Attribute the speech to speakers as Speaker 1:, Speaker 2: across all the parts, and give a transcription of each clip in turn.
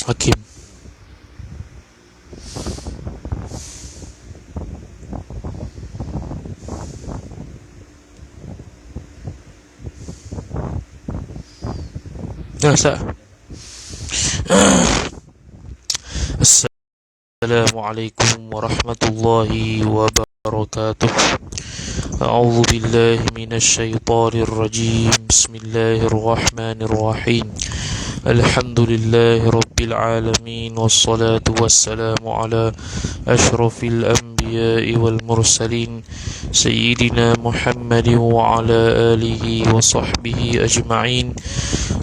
Speaker 1: Hakim. Sah. Assalamualaikum warahmatullahi wabarakatuh. A'udzu billahi minasyaitonir rajim. Bismillahirrahmanirrahim. Alhamdulillahi rabbil alamin, wassalatu wassalamu ala asyrafil anbiya'i wal mursalin sayyidina Muhammadin wa ala alihi wa sahbihi ajma'in.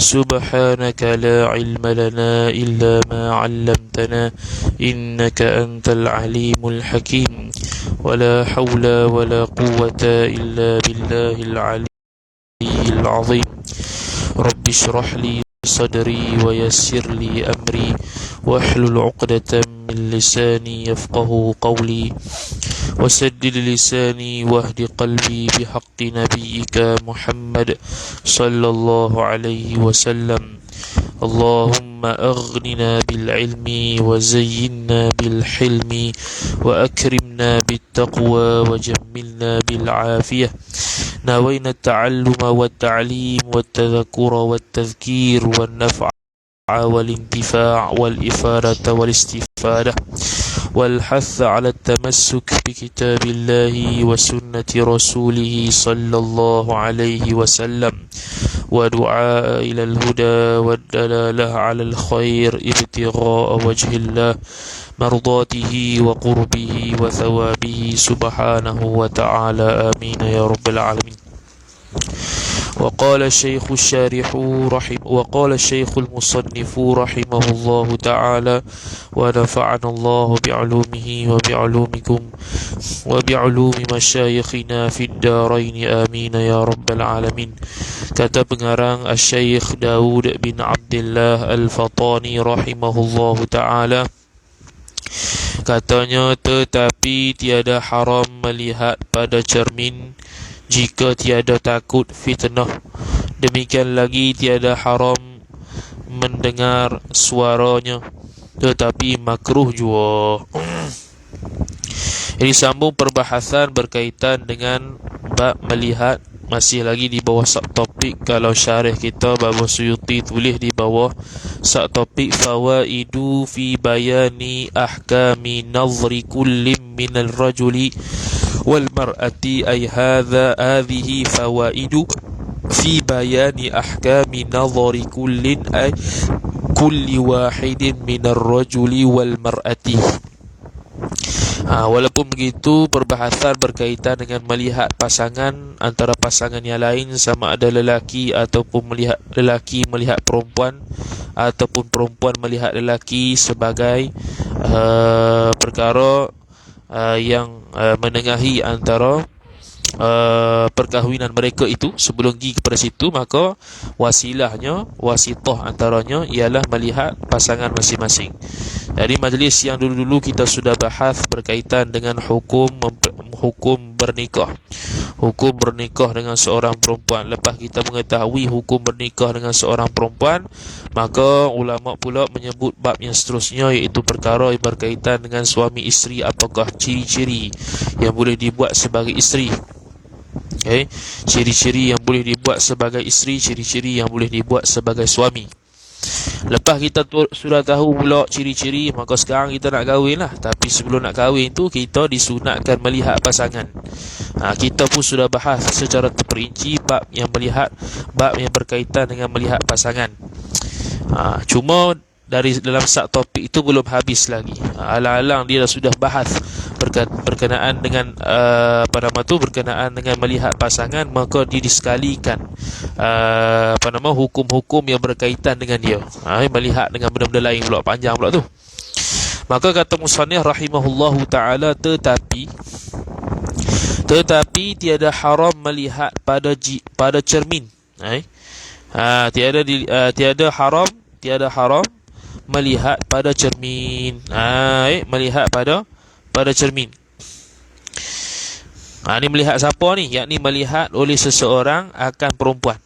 Speaker 1: Subhanaka la ilma lana illa ma 'allamtana innaka antal alimul hakim. Wala hawla wala quwwata illa billahil aliyyil azim. Rabbi shrah li sadri wa yassir li amri wahlul 'uqdatam min lisani yafqahu qawli wasaddid lisani wahdi qalbi bihaqqi nabiyyika Muhammad sallallahu alaihi wasallam. Allahumma aghnina bil ilmi wa zayyinna bil hilmi wa akrimna bit taqwa wa jammilna bil afiyah. Nawayna at-ta'alluma wat ta'lim wat tadhakkura wat tadhkir wan naf'a wal intifa' wal ifadata wal istifadah wal hath 'ala at-tamassuk bi kitabillahi wa sunnati rasulih sallallahu alaihi wasallam wa du'a ila al-huda wad dalalah 'ala al-khair ibtigha'a wajhillah mardatihi wa qurbihi wa thawabihi subhanahu wa ta'ala. Amin ya rabbal alamin. وقال الشيخ الشارح وقال الشيخ المصنف رحمه الله تعالى ونفعنا الله بعلومه وبعلومكم وبعلوم مشايخنا في الدارين آمين يا رب العالمين. Kata pengarang Syekh Daud bin Abdullah Al-Fatani rahimahullah ta'ala, katanya, tetapi tiada haram melihat pada cermin jika tiada takut fitnah. Demikian lagi tiada haram mendengar suaranya, tetapi makruh jua. Ini sambung perbahasan berkaitan dengan bab melihat, masih lagi di bawah subtopik. Kalau syarih kita Baba Suyuti tulis di bawah subtopik fawaidu fi bayani ahkami nazri kullim minal rajuli wal mar'ati, ay hadhihi fawaidu fi bayani ahkami nazari kullin, ay kulli wahidin minar rajuli wal mar'ati. Walaupun begitu, perbahasan berkaitan dengan melihat pasangan antara pasangan yang lain, sama ada lelaki ataupun lelaki melihat perempuan ataupun perempuan melihat lelaki, sebagai perkara yang menengahi antara perkahwinan mereka itu. Sebelum pergi kepada situ, maka wasilahnya, wasitah antaranya ialah melihat pasangan masing-masing. Dari majlis yang dulu-dulu kita sudah bahas berkaitan dengan hukum bernikah. Hukum bernikah dengan seorang perempuan. Lepas kita mengetahui hukum bernikah dengan seorang perempuan, maka ulama pula menyebut bab yang seterusnya, iaitu perkara yang berkaitan dengan suami isteri. Apakah ciri-ciri yang boleh dibuat sebagai isteri? Ciri-ciri yang boleh dibuat sebagai isteri, ciri-ciri yang boleh dibuat sebagai suami. Lepas kita sudah tahu pula ciri-ciri, maka sekarang kita nak kahwin lah. Tapi sebelum nak kahwin tu, kita disunatkan melihat pasangan. Kita pun sudah bahas secara terperinci bab yang berkaitan dengan melihat pasangan. Cuma dari dalam subtopik itu belum habis lagi. Alang-alang dia sudah bahas berkenaan dengan berkenaan dengan melihat pasangan, maka dia disekalikan hukum-hukum yang berkaitan dengan dia. Melihat dengan benda-benda lain pula, panjang pula tu. Maka kata musannif rahimahullahu ta'ala, tetapi tiada haram melihat pada cermin. Tiada haram melihat pada cermin. Melihat pada cermin. Ini melihat siapa ni? Yakni melihat oleh seseorang akan perempuan.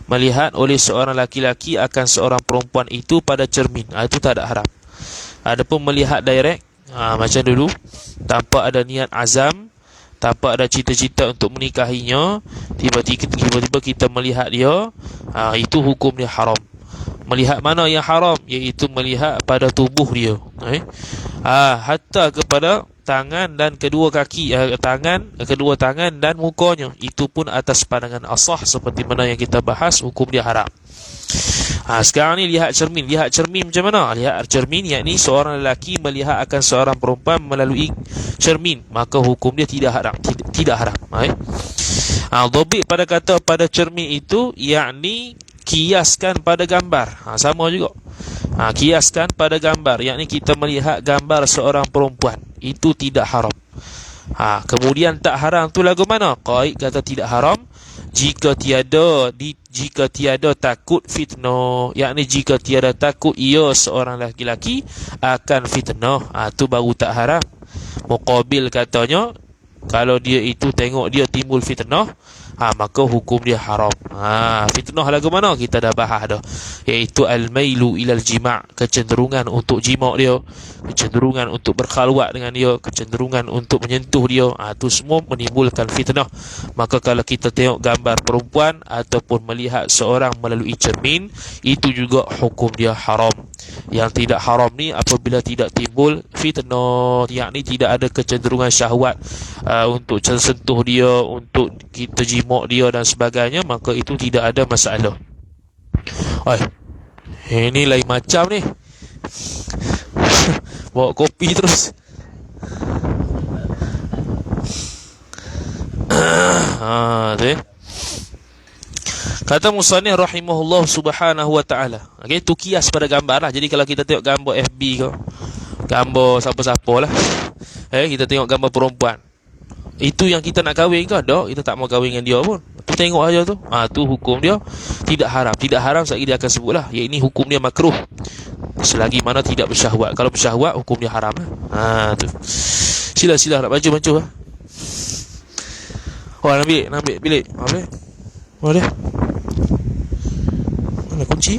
Speaker 1: melihat oleh seorang laki-laki akan seorang perempuan itu pada cermin, itu tak ada haram. Adapun melihat direct, macam dulu, tanpa ada niat azam, tanpa ada cita-cita untuk menikahinya, tiba-tiba kita melihat dia, itu hukum dia haram. Melihat mana yang haram? Iaitu melihat pada tubuh dia, hatta kepada tangan dan kedua kaki, kedua tangan dan mukanya, itu pun atas pandangan asah seperti mana yang kita bahas, hukum dia haram. Sekarang ni lihat cermin. Lihat cermin macam mana? Lihat cermin, yakni seorang lelaki melihat akan seorang perempuan melalui cermin, maka hukum dia tidak haram. Tidak haram. Dhabit pada kata pada cermin itu, yakni kiaskan pada gambar. Sama juga. Kiaskan pada gambar, yakni kita melihat gambar seorang perempuan, itu tidak haram. Kemudian tak haram tu lagu mana? Qaid kata tidak haram jika tiada takut fitnah, yakni jika tiada takut ia seorang lelaki akan fitnah, tu baru tak haram. Muqabil katanya, kalau dia itu tengok dia timbul fitnah, maka hukum dia haram. Fitnah lagu mana? Kita dah bahas dah, iaitu al-mailu ilal jima', kecenderungan untuk jima' dia, kecenderungan untuk berkhalwat dengan dia, kecenderungan untuk menyentuh dia, itu semua menimbulkan fitnah. Maka kalau kita tengok gambar perempuan ataupun melihat seorang melalui cermin, itu juga hukum dia haram. Yang tidak haram ni apabila tidak timbul fitnah, yakni tidak ada kecenderungan syahwat untuk sentuh dia, untuk kita jimak dia dan sebagainya, maka itu tidak ada masalah. Ini lain macam ni. Bawa kopi terus. Tu. Kata musannif rahimahullah subhanahu wa ta'ala, tu kias pada gambar lah. Jadi kalau kita tengok gambar FB ke, gambar siapa-siapa lah, kita tengok gambar perempuan, itu yang kita nak kahwin ke? Tak, kita tak mau kahwin dengan dia pun, tu tengok aja tu. Tu hukum dia tidak haram. Tidak haram selagi dia akan sebut lah, ini hukum dia makruh selagi mana tidak bersyahwat. Kalau bersyahwat, hukum dia haram lah. Tu. Sila nak baca lah. Nak ambil bilik. Mana dia? Mana kunci?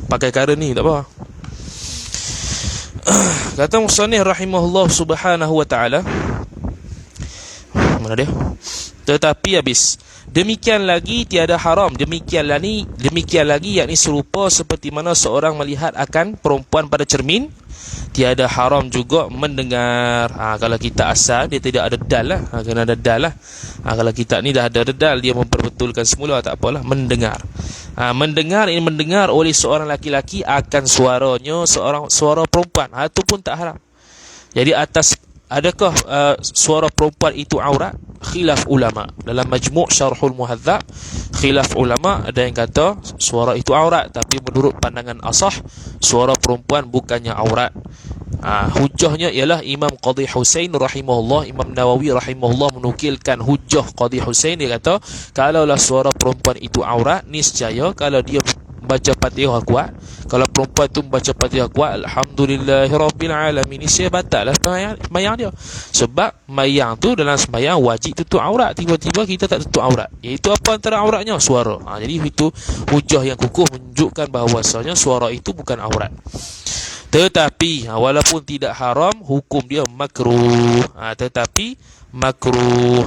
Speaker 1: Pakai karen ni tak apa. Kata musannif rahimahullah subhanahu wa ta'ala, mana dia? Tetapi habis, demikian lagi tiada haram, demikian lagi, yakni serupa seperti mana seorang melihat akan perempuan pada cermin, tiada haram juga mendengar. Kalau kita asal dia tidak ada dal lah, kena ada dal lah. Kalau kita ni dah ada dal, dia memperbetulkan semula, tak apalah, mendengar. Mendengar oleh seorang laki-laki akan suaranya suara perempuan, itu pun tak haram. Jadi adakah suara perempuan itu aurat? Khilaf ulama. Dalam Majmu' Syarhul Muhadzab, khilaf ulama, ada yang kata suara itu aurat, tapi menurut pandangan asah, suara perempuan bukannya aurat. Hujahnya ialah Imam Qadhi Husain rahimahullah, Imam Nawawi rahimahullah menukilkan hujah Qadhi Husain. Dia kata, kalaulah suara perempuan itu aurat, niscaya kalau dia baca Fatihah kuat, kalau perempuan tu baca Fatihah kuat, alhamdulillahirabbil alamin, niscaya batal lah sembahyang dia. Sebab sembahyang tu, dalam sembahyang wajib tutup aurat. Tiba-tiba kita tak tutup aurat, iaitu apa antara auratnya? Suara. Jadi itu hujah yang kukuh menunjukkan bahawasanya suara itu bukan aurat. Tetapi walaupun tidak haram, hukum dia makruh. Tetapi makruh.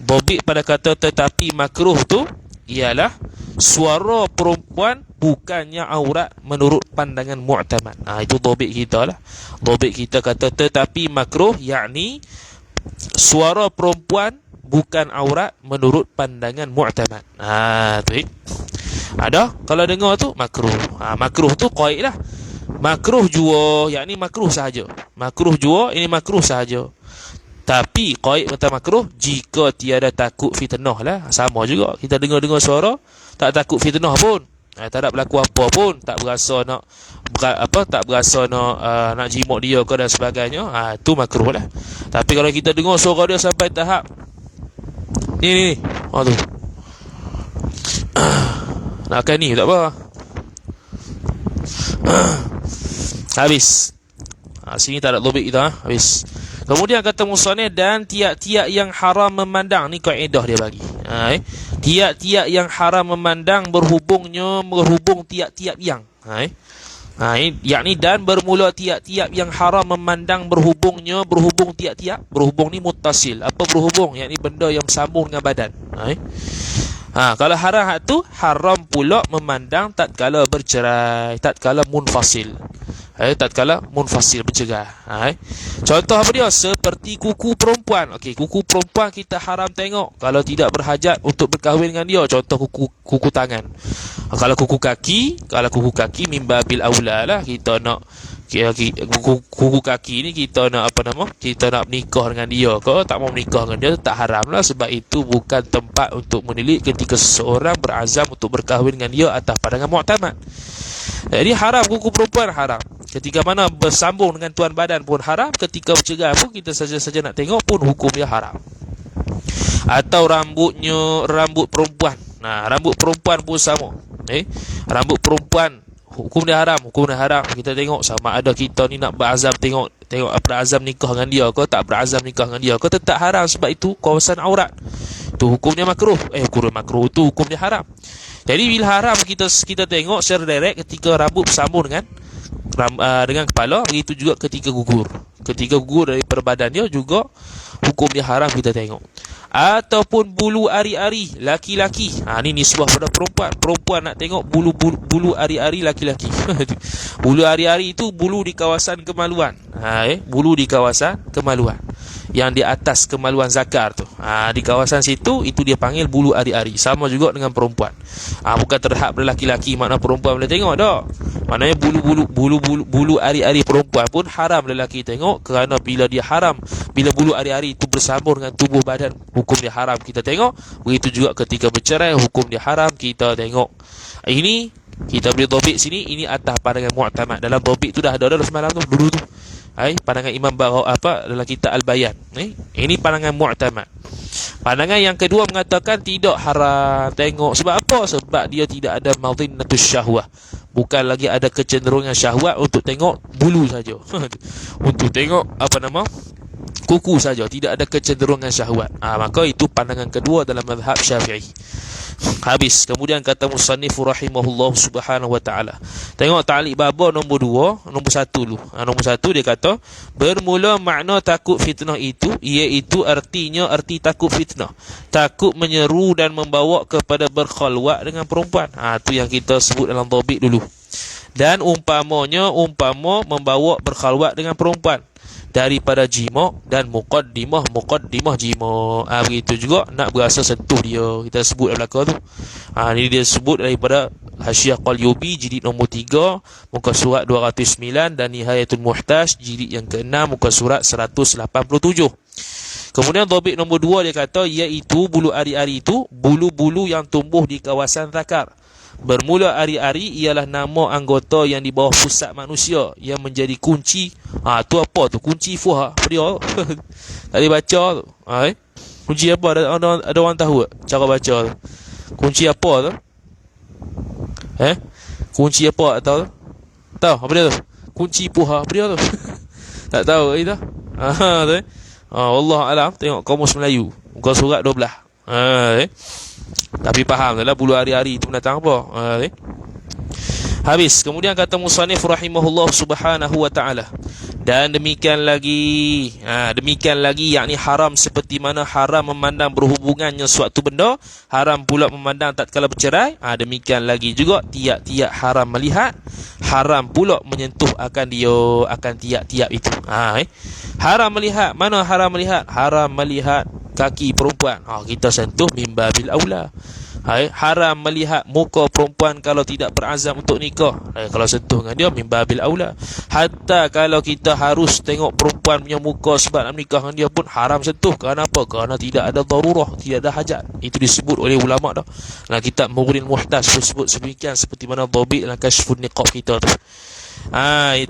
Speaker 1: Bobik pada kata tetapi makruh tu ialah suara perempuan bukannya aurat menurut pandangan mu'tamad. Itu bobik kita lah. Bobik kita kata tetapi makruh, yakni suara perempuan bukan aurat menurut pandangan mu'tamad. Tu ada, kalau dengar tu makruh. Makruh tu qaid lah. Makruh jua, yakni makruh sahaja. Makruh jua, ini makruh sahaja. Tapi qaid kata makruh jika tiada takut fitnah lah. Sama juga, kita dengar suara tak takut fitnah pun, tak ada berlaku apa pun, tak berasa nak nak jimak dia ke dan sebagainya, tu makruh lah. Tapi kalau kita dengar suara dia sampai tahap ni tu nakkan ni, tak apa. Habis. Sini tak ada topik kita. Habis. Kemudian kata musannif, dan tiap-tiap yang haram memandang, ni kaedah dia bagi. Tiap-tiap yang haram memandang berhubung tiap-tiap yang. Yakni dan bermula tiap-tiap yang haram memandang berhubung tiap-tiap. Berhubung ni muttasil. Apa berhubung? Yakni benda yang sambung dengan badan. Kalau haram tu, haram pula memandang tatkala bercerai, tatkala munfasil. Tatkala munfasil, bercerai. Contoh apa dia? Seperti kuku perempuan. Okey, kuku perempuan kita haram tengok kalau tidak berhajat untuk berkahwin dengan dia. Contoh kuku tangan. Kalau kuku kaki mimbabil aula lah kita nak kuku kaki ni kita nak kita nak menikah dengan dia ke tak mau menikah dengan dia, tak haram lah. Sebab itu bukan tempat untuk menilik ketika seseorang berazam untuk berkahwin dengan dia atas pandangan mu'tamad. Jadi haram kuku perempuan, haram. Ketika mana bersambung dengan tuan badan pun haram. Ketika bercerai pun kita saja nak tengok pun hukum dia haram. Atau rambut perempuan. Rambut perempuan pun sama. Rambut perempuan hukum dia haram. Kita tengok sama ada kita ni nak berazam, tengok berazam nikah dengan dia ke tak berazam nikah dengan dia ke, tetap haram. Sebab itu kawasan aurat, tu hukumnya makruh. Makruh tu hukum dia haram. Jadi bila haram kita tengok secara direct ketika rambut bersambung dengan kepala, begitu juga ketika gugur dari badan dia juga hukum dia haram kita tengok. Ataupun bulu ari-ari laki-laki. Ni nisbah pada perempuan nak tengok bulu ari-ari laki-laki. Bulu ari-ari itu bulu di kawasan kemaluan. Bulu di kawasan kemaluan, yang di atas kemaluan zakar tu. Di kawasan situ, itu dia panggil bulu ari-ari. Sama juga dengan perempuan. Bukan terhad pada laki-laki, makna perempuan boleh tengok dah. Maknanya bulu ari-ari perempuan pun haram lelaki tengok, kerana bila bulu ari-ari itu bersambung dengan tubuh badan, hukum dia haram kita tengok. Begitu juga ketika bercerai, hukum dia haram kita tengok. Ini kita beri topik sini, ini atas pandangan mu'tamad. Dalam topik tu dah ada semalam tu, dulu tu. Pandangan Imam dalam kitab Al-Bayan. Ini pandangan mu'tamad. Pandangan yang kedua mengatakan tidak haram tengok. Sebab apa? Sebab dia tidak ada madhinnatus syahwah. Bukan lagi ada kecenderungan syahwat untuk tengok bulu saja. Untuk tengok kuku saja, tidak ada kecenderungan syahwat. Maka itu pandangan kedua dalam mazhab Syafi'i. Habis. Kemudian kata musannif rahimahullah subhanahu wa ta'ala, tengok ta'liq baba nombor 1 dulu. Nombor 1 dia kata, bermula makna takut fitnah itu, iaitu arti takut fitnah, takut menyeru dan membawa kepada berkhalwat dengan perempuan. Itu yang kita sebut dalam thabit dulu. Dan umpama membawa berkhalwat dengan perempuan daripada jima dan muqaddimah jima. Begitu juga nak berasa sentuh dia, kita sebut dalam belakang tu. Ini dia sebut daripada Hasyiah Qalyubi jilid nombor 3 muka surat 209 dan Nihayatul Muhtaj jilid yang ke-6 muka surat 187. Kemudian topik nombor 2 dia kata, iaitu bulu ari-ari itu bulu-bulu yang tumbuh di kawasan zakar. Bermula ari-ari ialah nama anggota yang di bawah pusat manusia yang menjadi kunci. Tu apa tu? Kunci fuha. Apa dia? Tadi baca tu. Kunci apa? Ada orang tahu tak cara baca tu? Kunci apa tu? Kunci apa tahu? Tahu apa dia tu? Kunci fuha. Apa dia tu? Tak tahu itu. Tu. Allah alam, tengok Kamus Melayu muka surat 12. Tapi faham dah lah bulu hari-hari itu mendatang apa. Habis. Kemudian kata musannif rahimahullah subhanahu wa ta'ala, dan demikian lagi yakni haram seperti mana haram memandang berhubungannya suatu benda, haram pula memandang tatkala bercerai. Demikian lagi juga tiap-tiap haram melihat, haram pula menyentuh akan tiap-tiap itu. Haram melihat, mana haram melihat? Haram melihat kaki perempuan, kita sentuh mimbabil aula. Haram melihat muka perempuan kalau tidak berazam untuk nikah. Kalau sentuh dengan dia mimbabil aula. Hatta kalau kita harus tengok perempuan punya muka sebab nak nikah dengan dia pun haram sentuh. Kerana apa? Kerana tidak ada darurah, tidak ada hajat. Itu disebut oleh ulama dah. Kitab Mughnil Muhtaj sebut sedemikian, seperti mana dhabit dalam Kashfun Niqab kita tu.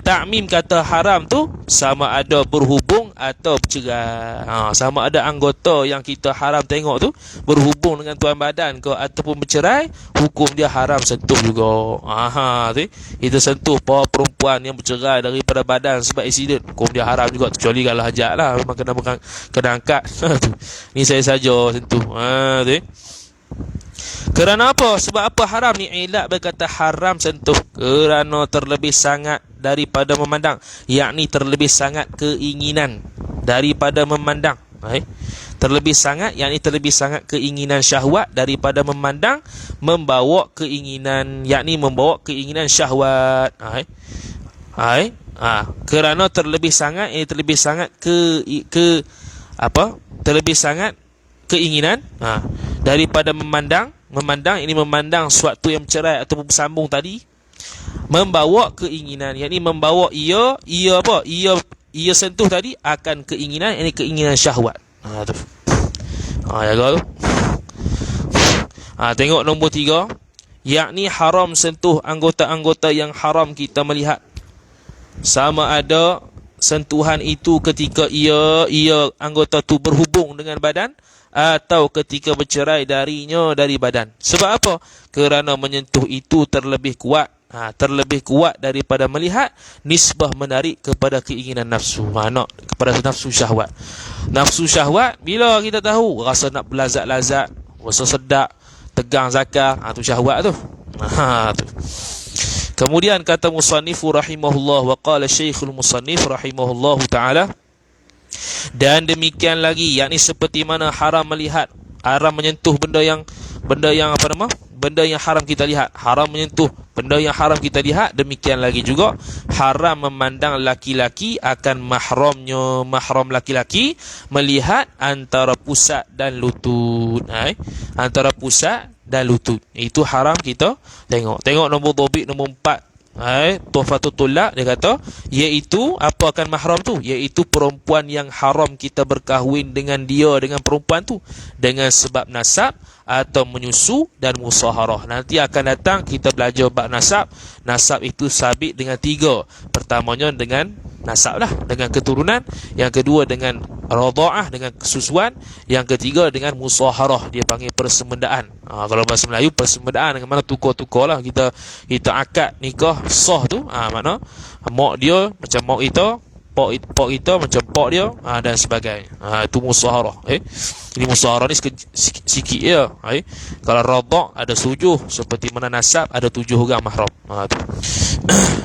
Speaker 1: Ta'mim kata haram tu sama ada berhubung atau bercerai. Sama ada anggota yang kita haram tengok tu berhubung dengan tuan badan ke ataupun bercerai, hukum dia haram sentuh juga. Kita sentuh perempuan yang bercerai daripada badan sebab aksiden, hukum dia haram juga, kecuali kalau hajat lah, memang kena angkat. Ni saya saja sentuh. Kerana apa? Sebab apa haram ni? Ilat berkata haram sentuh kerana terlebih sangat daripada memandang, yakni terlebih sangat keinginan daripada memandang. Terlebih sangat, yakni terlebih sangat keinginan syahwat daripada memandang, membawa keinginan, yakni membawa keinginan syahwat. Kerana terlebih sangat, ini terlebih sangat terlebih sangat keinginan daripada memandang ini memandang suatu yang bercerai ataupun bersambung tadi, membawa keinginan, yakni membawa ia sentuh tadi akan keinginan, ini keinginan syahwat. Tu. Ya tu. Tengok nombor 3, yakni haram sentuh anggota-anggota yang haram kita melihat. Sama ada sentuhan itu ketika ia anggota tu berhubung dengan badan atau ketika bercerai darinya dari badan. Sebab apa? Kerana menyentuh itu terlebih kuat daripada melihat, nisbah menarik kepada keinginan nafsu, kepada nafsu syahwat. Nafsu syahwat bila kita tahu rasa nak berlazat-lazat, rasa sedap, tegang zakar, tu syahwat tu. Tu. Kemudian kata musannif rahimahullah, wa qala syekhul musannif rahimahullahu taala, dan demikian lagi, yakni seperti mana haram melihat, haram menyentuh benda yang haram kita lihat, haram menyentuh benda yang haram kita lihat, demikian lagi juga haram memandang laki-laki akan mahram laki-laki melihat antara pusat dan lutut. Antara pusat dan lutut itu haram kita tengok. Nombor dobit nombor 4, Tuhfatul Tullaq, dia kata iaitu apa akan mahram tu, iaitu perempuan yang haram kita berkahwin dengan perempuan tu dengan sebab nasab atau menyusu dan musaharah. Nanti akan datang kita belajar bab nasab. Nasab itu sabit dengan 3. Pertamanya dengan nasab lah, dengan keturunan. Yang kedua dengan radha'ah, dengan kesusuan. Yang ketiga dengan musaharah, dia panggil persemedaan. Kalau bahasa Melayu persemedaan dengan mana tukar-tukar lah, kita akad nikah sah tu, makna mak dia macam mak kita, pak kita macam pak dia, dan sebagainya. Itu musaharah. Ini musaharah ni sikit ya. Kalau radha' ada 7, seperti mana nasab ada 7 orang mahram. Tu.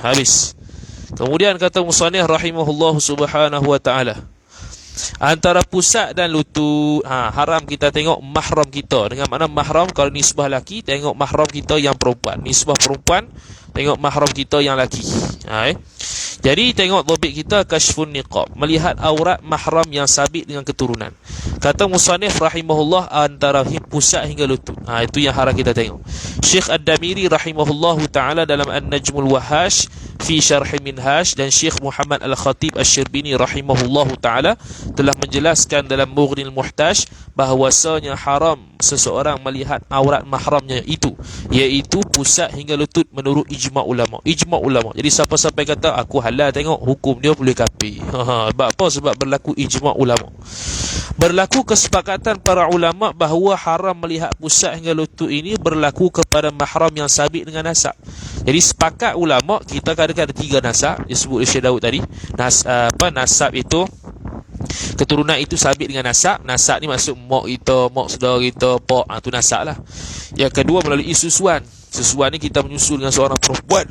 Speaker 1: Habis. Kemudian kata musannif rahimahullah subhanahu wa ta'ala, antara pusat dan lutut, haram kita tengok mahram kita. Dengan makna mahram, kalau nisbah laki, tengok mahram kita yang perempuan. Nisbah perempuan, tengok mahram kita yang laki. Jadi tengok topik kita kashfun niqab, melihat aurat mahram yang sabit dengan keturunan. Kata musannif rahimahullah, antara pusat hingga lutut. Itu yang haram kita tengok. Syekh Ad-Damiri rahimahullahu ta'ala dalam An-Najmul Wahash fi Syarh Minhaj, dan Syekh Muhammad Al-Khatib Asy-Syirbini rahimahullahu ta'ala telah menjelaskan dalam Mughnil Muhtaj bahawasanya haram seseorang melihat aurat mahramnya itu, iaitu pusat hingga lutut menurut ijma' ulama. Jadi siapa-siapa kata aku halal tengok, hukum dia boleh kafir. Sebab apa? Sebab berlaku ijma' ulama. Berlaku kesepakatan para ulama bahawa haram melihat pusat hingga lutut ini berlaku kepada mahram yang sabit dengan nasab. Jadi sepakat ulama, kita kadang-kadang ada 3 nasab disebut oleh Syekh Daud tadi. Nasab itu, keturunan itu sabit dengan nasab. Nasab ni maksud mak kita, mak saudara kita, pak, tu nasab lah. Yang kedua melalui susuan. Susuan ni kita menyusu dengan seorang perempuan,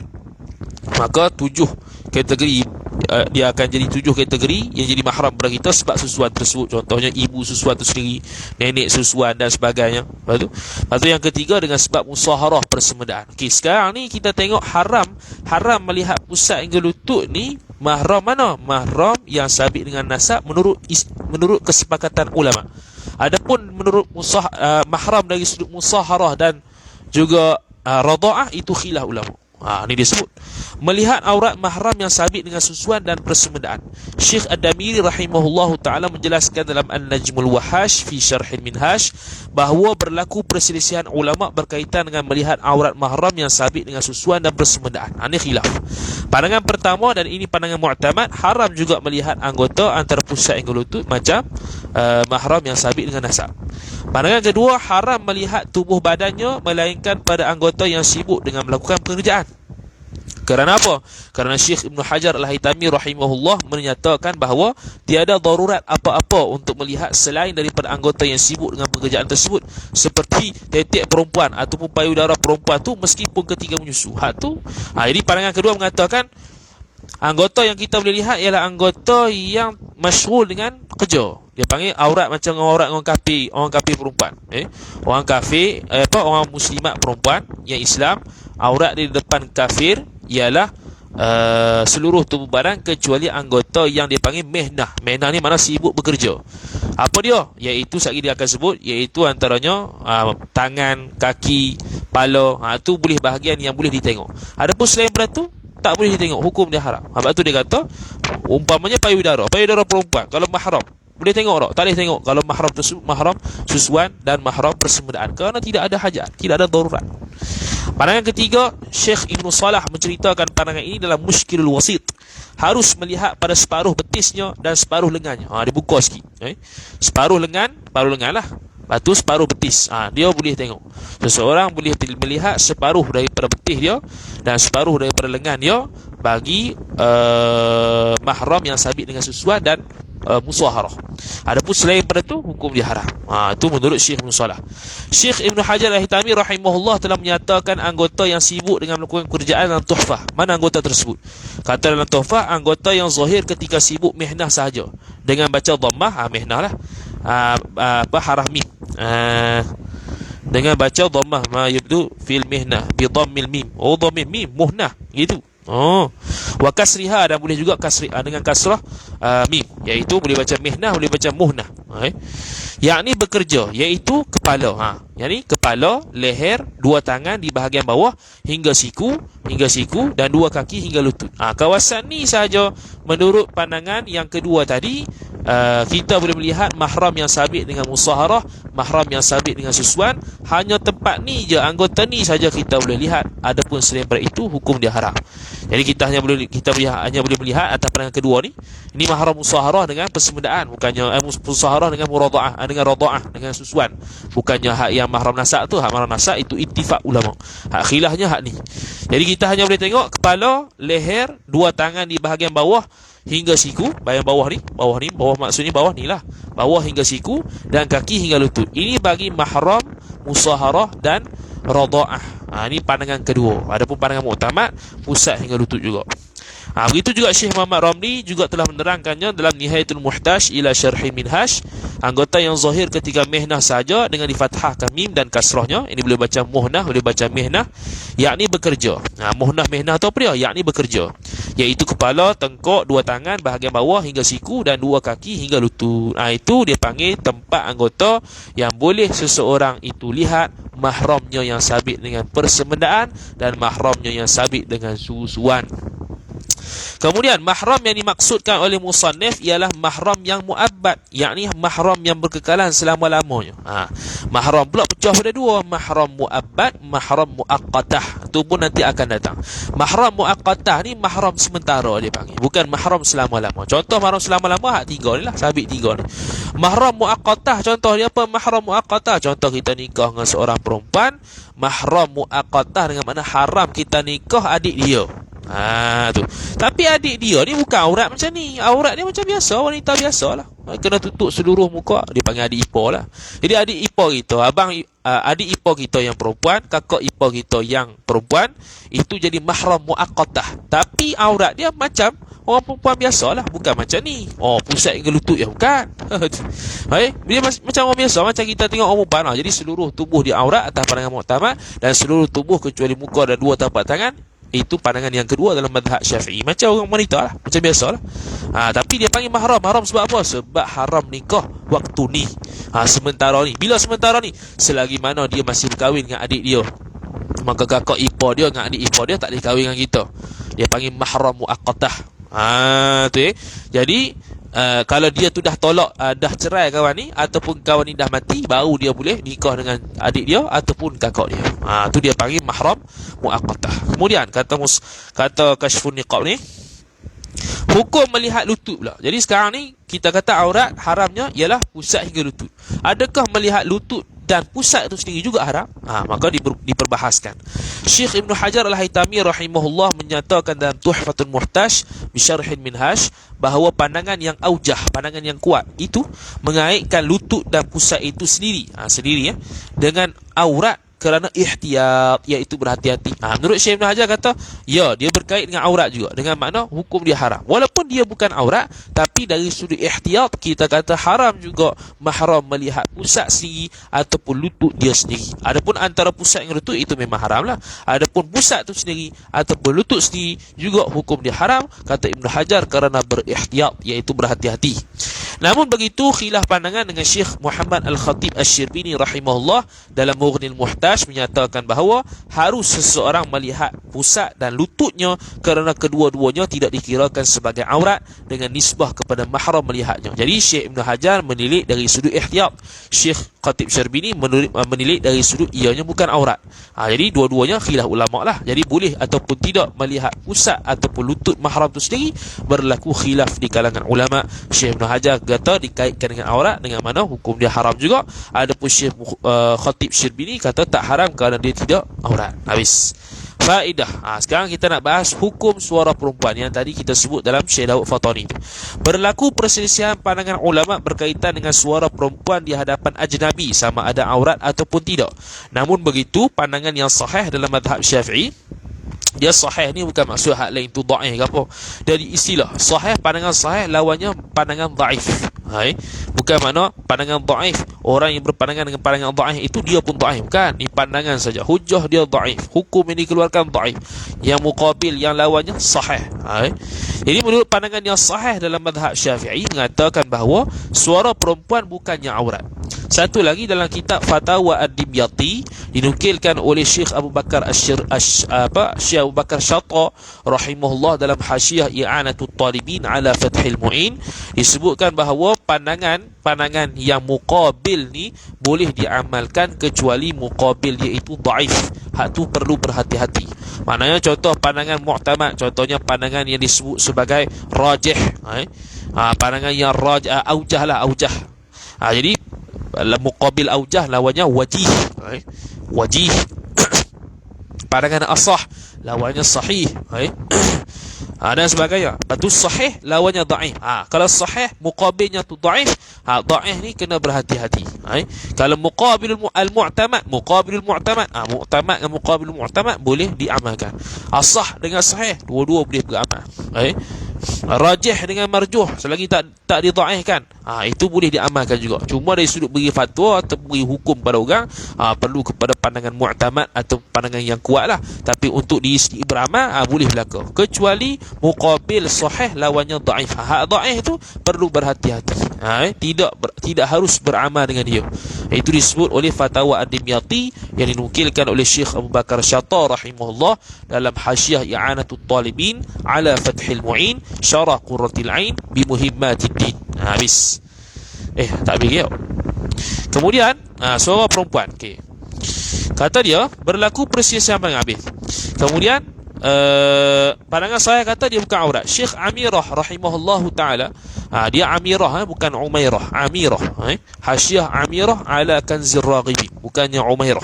Speaker 1: maka 7 kategori, dia akan jadi 7 kategori yang jadi mahram kepada kita sebab susuan tersebut. Contohnya ibu susuan itu sendiri, nenek susuan dan sebagainya. Lepas tu yang ketiga dengan sebab musaharah, persemedaan. Okey, sekarang ni kita tengok haram melihat pusat hingga lutut ni mahram mana? Mahram yang sabit dengan nasab menurut kesepakatan ulama. Adapun menurut mahram dari sudut musaharah dan juga radha'ah, itu khilaf ulama. Ini dia sebut melihat aurat mahram yang sabit dengan susuan dan persemedaan. Syekh Ad-Damiri rahimahullahu ta'ala menjelaskan dalam An-Najmul Wahash fi Syarhil Minhaj bahawa berlaku perselisihan ulama berkaitan dengan melihat aurat mahram yang sabit dengan susuan dan persemedaan. Ini khilaf. Pandangan pertama, dan ini pandangan mu'tamad, haram juga melihat anggota antara pusat hingga lutut macam mahram yang sabit dengan nasab. Pandangan kedua, haram melihat tubuh badannya melainkan pada anggota yang sibuk dengan melakukan pekerjaan. Kerana apa? Kerana Syekh Ibn Hajar Al-Haytami rahimahullah menyatakan bahawa tiada darurat apa-apa untuk melihat selain daripada anggota yang sibuk dengan pekerjaan tersebut, seperti tetek perempuan ataupun payudara perempuan tu meskipun ketika menyusu. Jadi pandangan kedua mengatakan anggota yang kita boleh lihat ialah anggota yang masyghul dengan kerja. Dia panggil aurat macam aurat orang kafir perempuan. Orang kafir, orang muslimat perempuan yang Islam, aurat di depan kafir ialah seluruh tubuh badan kecuali anggota yang dia panggil mehnah. Mehnah ni mana sibuk bekerja. Apa dia? Iaitu sekali dia akan sebut, iaitu antaranya tangan, kaki, kepala. Itu boleh bahagian yang boleh ditengok. Adapun selain daripada tu tak boleh ditengok, hukum dia haram. Sebab tu dia kata umpamanya payudara perempuan kalau mahram boleh tengok tak? Tak boleh tengok kalau mahram tersebut mahram susuan dan mahram persemedaan, kerana tidak ada hajat, tidak ada darurat. Pandangan ketiga, Syekh Ibn Salah menceritakan pandangan ini dalam Mushkilul Wasit. Harus melihat pada separuh betisnya dan separuh lengannya. Dia buka sikit. Separuh lengan lah. Lepas tu separuh betis. Dia boleh tengok. Seseorang boleh melihat separuh daripada betis dia dan separuh daripada lengan dia bagi mahram yang sabit dengan susuan dan musaharah. Adapun selain daripada tu, hukum dia haram. Itu menurut Syekh Ibn Salah. Syekh Ibn Hajar Al-Haytami rahimahullah telah menyatakan anggota yang sibuk dengan melakukan kerjaan dalam tuhfah. Mana anggota tersebut? Kata dalam tuhfah, anggota yang zahir ketika sibuk mihnah sahaja. Dengan baca dhammah, mihnah lah. Harah mim. Dengan baca dhammah, ma yabdu fil mihnah bi dhammil mim. Dhammil mim muhnah, gitu. Wa kasriha, dan boleh juga kasri dengan kasrah mim, iaitu boleh baca mihnah, boleh baca muhnah. Yakni bekerja, iaitu kepala. Yakni kepala, leher, dua tangan di bahagian bawah hingga siku dan dua kaki hingga lutut. Kawasan ni sahaja menurut pandangan yang kedua tadi, kita boleh melihat mahram yang sabit dengan musaharah, mahram yang sabit dengan susuan. Hanya tempat ni je, anggota ni saja kita boleh lihat. Adapun selain daripada itu, hukum dia haram. Jadi kita hanya boleh melihat atas pandangan kedua ni. Ini mahram musaharah dengan persemedaan, bukannya musaharah dengan muradaah, dengan radaah, dengan susuan. Bukannya hak yang mahram nasab tu. Hak mahram nasab itu ittifaq ulama. Hak khilafnya hak ni. Jadi kita hanya boleh tengok kepala, leher, dua tangan di bahagian bawah hingga siku, bahagian bawah maksudnya bawah ni lah, bawah hingga siku, dan kaki hingga lutut. Ini bagi mahram musaharah dan radaah. Ini pandangan kedua. Adapun pandangan mu'tamad, pusat hingga lutut juga. Begitu juga Syekh Muhammad Ramli juga telah menerangkannya dalam Nihayatul Muhtaj ila Syarhil Minhaj. Anggota yang zahir ketika mihnah saja dengan difathahkan mim dan kasrahnya. Ini boleh baca muhnah, boleh baca mihnah, yakni bekerja. Muhnah mihnah tu apa dia? Yakni bekerja, iaitu kepala, tengkok, dua tangan bahagian bawah hingga siku dan dua kaki hingga lutut. Itu dia panggil tempat anggota yang boleh seseorang itu lihat mahramnya yang sabit dengan persemedaan dan mahramnya yang sabit dengan susuan. Kemudian mahram yang dimaksudkan oleh musannif ialah mahram yang muabbad, yakni mahram yang berkekalan selama-lamanya. Mahram pula pecah pada dua, mahram muabbad, mahram muaqqatah. Itu pun nanti akan datang. Mahram muaqqatah ni mahram sementara dia panggil, bukan mahram selama-lama. Contoh mahram selama-lama hak tiga ni lah, sabit tiga ni. Mahram muaqqatah, contoh dia apa? Mahram muaqqatah, contoh kita nikah dengan seorang perempuan, mahram muaqqatah dengan makna haram kita nikah adik dia. Tu. Tapi adik dia ni bukan aurat macam ni. Aurat dia macam biasa, wanita biasa lah. Kena tutup seluruh muka. Dia panggil adik ipar lah. Jadi adik ipar kita, adik ipar kita yang perempuan, kakak ipar kita yang perempuan, itu jadi mahram muaqqatah. Tapi aurat dia macam orang perempuan biasa lah, bukan macam ni. Pusat hingga lutut ya, bukan. Dia macam orang biasa, macam kita tengok orang perempuan. Jadi seluruh tubuh dia aurat atas pandangan mu'tamad, dan seluruh tubuh kecuali muka dan dua tapak tangan, itu pandangan yang kedua dalam mazhab Syafi'i. Macam orang wanita lah, macam biasa lah. Tapi dia panggil mahram. Mahram sebab apa? Sebab haram nikah waktu ni. Sementara ni. Bila sementara ni? Selagi mana dia masih berkahwin dengan adik dia. maka kakak ipar dia dengan adik ipar dia tak boleh kahwin dengan kita. Dia panggil mahram muaqqatah. Tu Jadi kalau dia tu dah tolak, dah cerai kawan ni, ataupun kawan ni dah mati, baru dia boleh nikah dengan adik dia ataupun kakak dia. Tu dia panggil mahram muaqqatah. Kemudian kata Kashfun Niqab ni, hukum melihat lutut pula. Jadi sekarang ni kita kata aurat haramnya ialah pusat hingga lutut. Adakah melihat lutut dan pusat itu sendiri juga haram? Maka diperbahaskan. Syekh Ibn Hajar Al-Haytami rahimahullah menyatakan dalam Tuhfatul Muhtaj Bisyarhil Minhaj bahawa pandangan yang aujah, pandangan yang kuat itu mengaitkan lutut dan pusat itu sendiri, dengan aurat kerana ihtiyat, iaitu berhati-hati. Menurut Syekh Ibn Hajar kata, ya, dia berkait dengan aurat juga, dengan makna hukum dia haram. Walaupun dia bukan aurat, tapi dari sudut ihtiyat kita kata haram juga mahram melihat pusat sendiri ataupun lutut dia sendiri. Adapun antara pusat dengan lutut itu memang haram lah. Adapun pusat itu sendiri ataupun lutut sendiri juga hukum dia haram, kata Ibn Hajar, kerana berihtiyat, iaitu berhati-hati. Namun begitu khilaf pandangan dengan Syekh Muhammad Al-Khatib Asy-Syirbini rahimahullah dalam Mughnil Muhtaj menyatakan bahawa harus seseorang melihat pusat dan lututnya kerana kedua-duanya tidak dikirakan sebagai aurat dengan nisbah kepada mahram melihatnya. Jadi Syekh Ibn Hajar menilik dari sudut ihtiyat, Syekh Khatib Syarbini menilik dari sudut ianya bukan aurat. Jadi dua-duanya khilaf ulama lah. Jadi boleh ataupun tidak melihat pusat ataupun lutut mahram itu sendiri berlaku khilaf di kalangan ulama. Syekh Ibn Hajar kata dikaitkan dengan aurat, dengan mana hukum dia haram juga. Adapun Syekh Khatib Syarbini kata tak haram kerana dia tidak aurat. Habis faedah. Sekarang kita nak bahas hukum suara perempuan yang tadi kita sebut dalam Syekh Daud Fatani itu. Berlaku perselisihan pandangan ulama berkaitan dengan suara perempuan di hadapan ajnabi, sama ada aurat ataupun tidak. Namun begitu, pandangan yang sahih dalam mazhab Syafi'i, dia sahih ni bukan maksud hak lain tu dhaif ke apa. Dari istilah sahih, pandangan sahih lawannya pandangan dhaif. Bukan makna pandangan dhaif, orang yang berpandangan dengan pandangan dhaif itu dia pun dhaif. Bukan, ni pandangan saja, hujah dia dhaif, hukum yang dikeluarkan dhaif. Yang muqabil, yang lawannya sahih. Jadi menurut pandangan yang sahih dalam mazhab Syafi'i mengatakan bahawa suara perempuan bukannya aurat. Satu lagi, dalam kitab Fatawa Ad-Dimyati dinukilkan oleh Syekh Abu Bakar Syekh Abu Bakar Syata rahimahullah dalam Hasyiah I'anatul Talibin ala Fathil Mu'in, disebutkan bahawa pandangan yang muqabil ni boleh diamalkan kecuali muqabil iaitu dhaif. Hak tu perlu berhati-hati. Maknanya contoh pandangan mu'tamad, contohnya pandangan yang disebut sebagai rajih. Pandangan yang rajih, aujah lah, aujah. Jadi muqabil aujah lawannya wajih. Wajih. Pandangan asah lawannya sahih. Dan sebagainya. Lepas tu sahih lawannya dhaif. Kalau sahih muqabilnya tu dhaif, dhaif ni kena berhati-hati. Kalau muqabilul mu'tamad, muqabilul mu'tamad, mu'tamad dengan muqabilul mu'tamad boleh diamalkan. Asah dengan sahih dua-dua boleh beramal. Rajih dengan marjuh selagi tak didhaifkan, itu boleh diamalkan juga. Cuma dari sudut beri fatwa atau beri hukum pada orang, perlu kepada pandangan mu'tamad atau pandangan yang kuat lah. Tapi untuk beramal, boleh berlaku. Kecuali muqabil sahih lawannya dhaif. Hak dhaif tu perlu berhati-hati. Tidak harus beramal dengan dia. Itu disebut oleh Fatawa Ad-Dimyati yang dinukilkan oleh Syekh Abu Bakar Syata rahimahullah dalam Hasyiah I'anatul Talibin ala Fathil Mu'in Syarah Qurratil Ain bi Muhimmatid-Din. Habis. Tak habis. Kemudian suara perempuan. Kata dia berlaku perselisihan pandangan habis. Kemudian pandangan saya kata dia bukan aurat. Syekh Amirah rahimahullahu taala, dia Amirah, bukan Umairah. Amirah, Hasyiah Amirah ala Kanzir Raghibin, bukannya Umairah.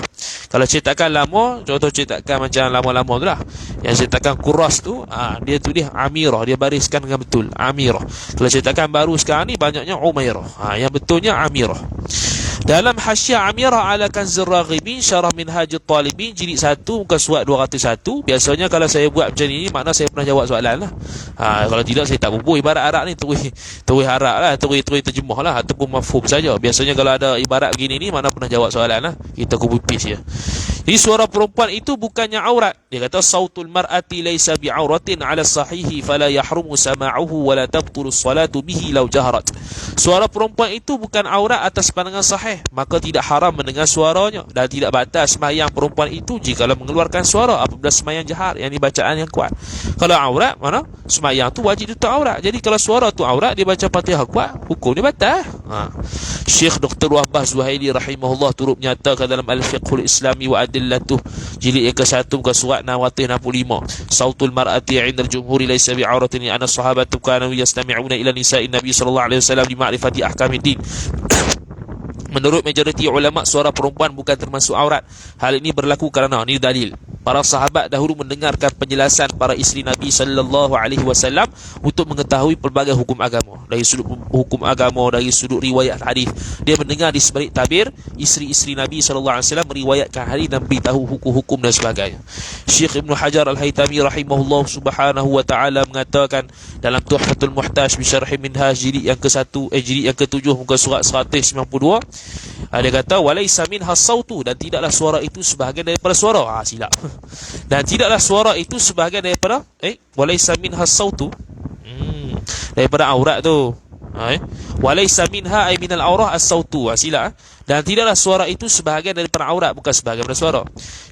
Speaker 1: Kalau cetakan lama, contoh cetakan macam lama-lama tu lah, yang cetakan kuras tu, dia tulis Amirah, dia bariskan dengan betul Amirah. Kalau cetakan baru sekarang ni banyaknya Umairah. Yang betulnya Amirah. Dalam Hasyiah Amirah ala Kanzir Raghibin Syarah Minhajut Talibin jilid 1 muka surat 201. Biasanya kalau saya buat macam ni, makna saya pernah jawab soalan lah. Kalau tidak saya tak bubuh. Ibarat Arab ni terus Arab lah, terus terjemah lah, ataupun mafhum saja. Biasanya kalau ada ibarat begini ni, makna pernah jawab soalan lah. Kita copy paste je. Jadi suara perempuan itu bukannya aurat. Dia kata sautul mar'ati laisa bi'auratin 'ala sahihi fala yahrumu sama'uhu wa la tabtulu salatu bihi law jaharat. Suara perempuan itu bukan aurat atas pandangan sahih, maka tidak haram mendengar suaranya, dan tidak batal sembahyang perempuan itu jikalau mengeluarkan suara apabila sembahyang jahar, yang bacaan yang kuat. Kalau aurat, mana sembahyang tu wajib tutup aurat. Jadi kalau suara tu aurat, dia baca Fatihah kuat, hukum dia batal. Syekh Dr. Wahbah Zuhaili rahimahullah turut menyatakan dalam Al-Fiqhul Islami wa Adillatuh jilid yang ke-1 muka surat 665, sautul mar'ati 'inda al-jumhuri laysa bi'auratin anna sahabatu kanu yastami'una ila nisa'in nabi sallallahu alaihi wasallam li ma'rifati ahkamiddin. Menurut majoriti ulama, suara perempuan bukan termasuk aurat. Hal ini berlaku kerana, ini dalil, para sahabat dahulu mendengarkan penjelasan para isteri Nabi sallallahu alaihi wasallam untuk mengetahui pelbagai hukum agama. Dari sudut hukum agama, dari sudut riwayat hadis, dia mendengar di sebalik tabir isteri-isteri Nabi sallallahu alaihi wasallam meriwayatkan hadis dan beritahu hukum-hukum dan sebagainya. Syekh Ibn Hajar Al-Haytami rahimahullah subhanahu wa ta'ala mengatakan dalam Tuhfatul Muhtaj bi Syarh Minhaj jilid yang ke-1 jilid yang ke-7 muka surat 192, dia kata walaisa minha sautu, dan tidaklah suara itu sebahagian daripada suara. Silap. Dan tidaklah suara itu sebahagian daripada walaisa minha sautu, daripada aurat tu. Walaisa minha ay minal aurah as-sautu. Silap. Dan tidaklah suara itu sebahagian daripada aurat, bukan sebahagian daripada suara.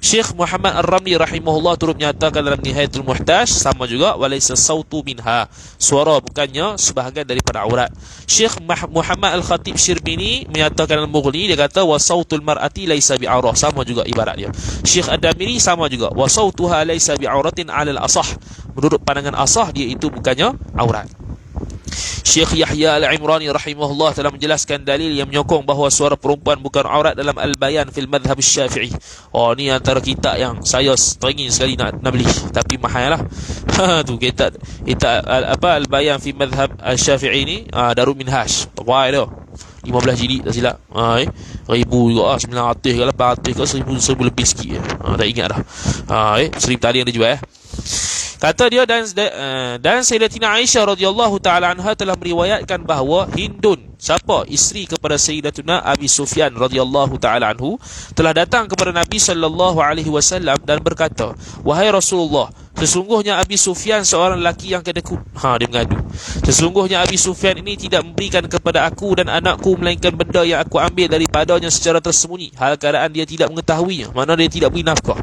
Speaker 1: Syekh Muhammad Ar-Ramli rahimahullah turut menyatakan dalam Nihayatul Muhtaj sama juga, walaisa sautu minha, suara bukannya sebahagian daripada aurat. Syekh Muhammad Al-Khatib Syirbini menyatakan dalam Mughni, dia kata wa sautul mar'ati laisa bi'aurah, sama juga ibarat dia. Syekh Ad-Damiri sama juga, wa sautuha laisa bi'auratin 'alal asah, menurut pandangan asah dia itu bukannya aurat. Syekh Yahya Al-Imrani rahimahullah telah menjelaskan dalil yang menyokong bahawa suara perempuan bukan aurat dalam Al-Bayan fil Madhab Syafi'i. Ni antara kitab yang saya teringin sekali nak beli, tapi mahal lah. Tu kitab Al-Bayan fil Madhab Syafi'i ni, Darul Minhaj. Wah tu 15 jilid tak silap. Ribu juga 900 ke 800 ke 1000 lebih sikit. Tak ingat dah. 1000 tadi yang dia jual. Kata dia, dan Sayyidatina Aisyah radhiyallahu taala anha telah meriwayatkan bahawa Hindun, siapa isteri kepada Sayyidatuna Abi Sufyan radhiyallahu taala anhu, telah datang kepada Nabi sallallahu alaihi wasallam dan berkata, wahai Rasulullah, sesungguhnya Abi Sufyan seorang lelaki yang kedekut. Dia mengadu, sesungguhnya Abi Sufyan ini tidak memberikan kepada aku dan anakku melainkan benda yang aku ambil daripadanya secara tersembunyi, hal keadaan dia tidak mengetahuinya, mana dia tidak beri nafkah.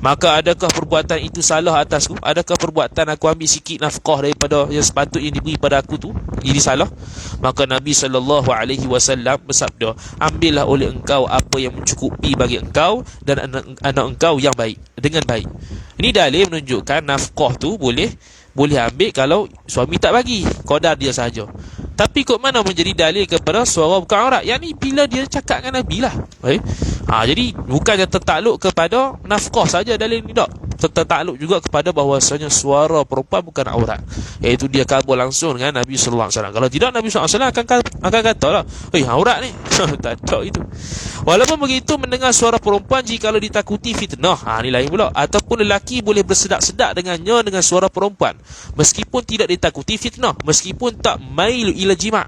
Speaker 1: Maka adakah perbuatan itu salah atasku? Adakah perbuatan aku ambil sikit nafkah daripada yang sepatutnya diberi pada aku tu jadi salah? Maka Nabi SAW bersabda, ambillah oleh engkau apa yang mencukupi bagi engkau dan anak engkau yang baik, dengan baik. Ini dalil menunjukkan nafkah tu boleh ambil kalau suami tak bagi, qadar dia sahaja. Tapi kok mana menjadi dalil kepada suara bukan aurat? Yang ni bila dia cakap dengan Nabi lah. Jadi bukannya tertakluk kepada nafkah saja dalil ni, tak. Tertakluk juga kepada bahawasanya suara perempuan bukan aurat, iaitu dia kabur langsung dengan Nabi sallallahu alaihi wasallam. Kalau tidak, Nabi sallallahu alaihi wasallam akan katalah, aurat ni. Tak ada itu. Walaupun begitu, mendengar suara perempuan jikalau ditakuti fitnah, ni lain pula. Ataupun lelaki boleh bersedak-sedak dengannya dengan suara perempuan meskipun tidak ditakuti fitnah, meskipun tak mail ila jima',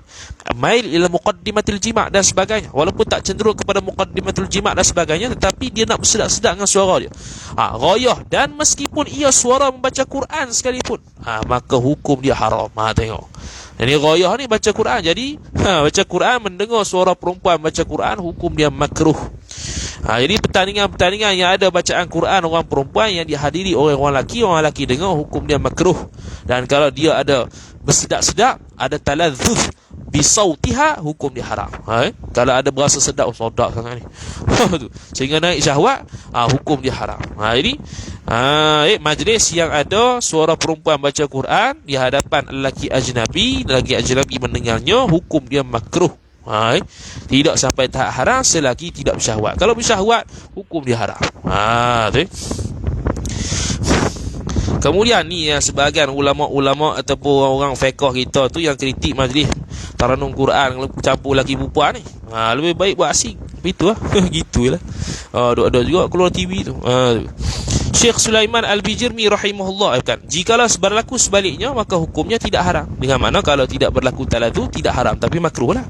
Speaker 1: mail ila muqaddimatil jima' dan sebagainya. Walaupun tak cenderung kepada muqaddimatul jima' dan sebagainya, tetapi dia nak bersedak-sedak dengan suara dia, ghayah, dan meskipun ia suara membaca Quran sekalipun, maka hukum dia haram. Tengok, jadi ghayah ni baca Quran. Jadi baca Quran, mendengar suara perempuan baca Quran, hukum dia makruh. Jadi pertandingan yang ada bacaan Quran orang perempuan yang dihadiri oleh orang lelaki dengar, hukum dia makruh. Dan kalau dia ada bersedak-sedak, ada taladzuz bisautiha, hukum dia haram. Kalau ada berasa sedap, sedap sangat ni sehingga naik syahwat, hukum dia haram. Jadi majlis yang ada suara perempuan baca Quran di hadapan lelaki ajnabi mendengarnya, hukum dia makruh. Tidak sampai tahap haram selagi tidak bersyahwat. Kalau bersyahwat, hukum dia haram. Kemudian ni yang sebahagian ulama-ulama ataupun orang fiqh kita tu yang kritik majlis taranum Quran campur lelaki perempuan ni, lebih baik buat asing. Itulah. Gitulah. Ada juga keluar TV tu. Syekh Sulaiman Al-Bijirmi rahimahullah kata, jikalau berlaku sebaliknya maka hukumnya tidak haram. Dengan makna kalau tidak berlaku taladu tidak haram tapi makruh lah.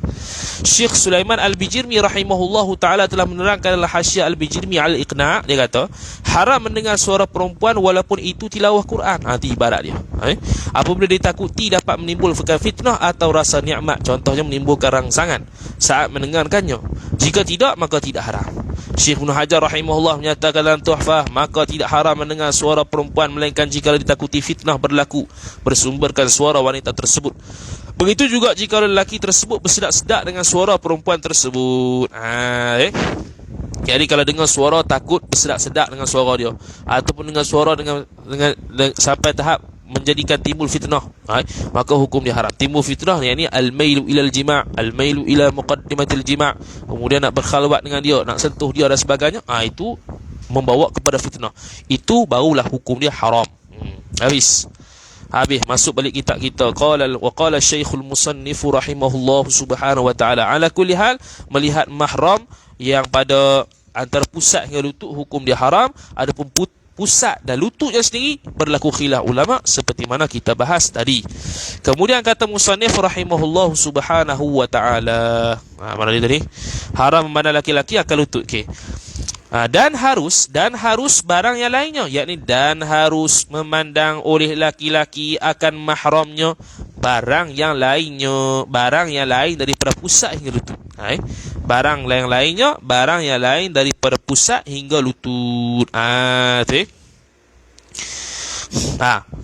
Speaker 1: Syekh Sulaiman Al-Bijirmi rahimahullah taala telah menerangkan dalam Hasyiah Al-Bijirmi Al-Iqna', dia kata haram mendengar suara perempuan walaupun itu tilawah Quran. Itu ibarat dia. Apabila ditakuti dapat menimbulkan fitnah atau rasa nikmat, contohnya menimbulkan rangsangan saat mendengarkannya. Jika tidak maka tidak haram. Syekh Ibn Hajar rahimahullah menyatakan dalam Tuhfah, maka tidak haram mendengar suara perempuan melainkan jika ditakuti fitnah berlaku bersumberkan suara wanita tersebut. Begitu juga jika lelaki tersebut bersedak-sedak dengan suara perempuan tersebut. Jadi kalau dengar suara takut bersedak-sedak dengan suara dia, ataupun dengar suara dengan sampai tahap menjadikan timbul fitnah, maka hukum dia haram. Timbul fitnah yakni al-mailu ila al-jima', al-mailu ila muqaddimatil jima', kemudian nak berkhalwat dengan dia, nak sentuh dia dan sebagainya, itu membawa kepada fitnah. Itu barulah hukum dia haram. Habis masuk balik kitab kita. Qala Syekhul Musannif rahimahullah subhanahu wa ta'ala, ala kulli hal, melihat mahram yang pada antara pusat hingga lutut hukum dia haram. Adapun pusat dan lututnya sendiri berlaku khilaf ulama seperti mana kita bahas tadi. Kemudian kata musannif rahimahullah subhanahu wa ta'ala, mana dia tadi? Haram memandang laki-laki akan lutut. Dan harus barang yang lainnya, yakni dan harus memandang oleh laki-laki akan mahramnya barang yang lain daripada pusat hingga lutut. Barang yang lainnya, barang yang lain daripada pusat hingga lutut.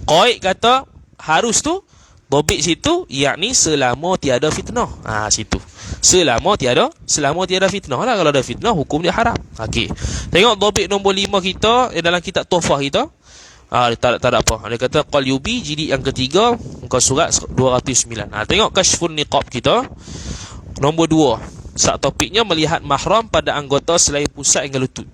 Speaker 1: Qaid kata harus tu dobit situ, yakni selama tiada fitnah. Situ selama tiada fitnah lah. Kalau ada fitnah hukum dia haram. Tengok dobit nombor 5 kita dalam kitab Tuhfah kita. Tak ada apa. Dia kata qal yubi jilid yang ketiga muka surat 209. Tengok kashfun niqab kita nombor 2. Topiknya melihat mahram pada anggota selain pusat hingga lutut.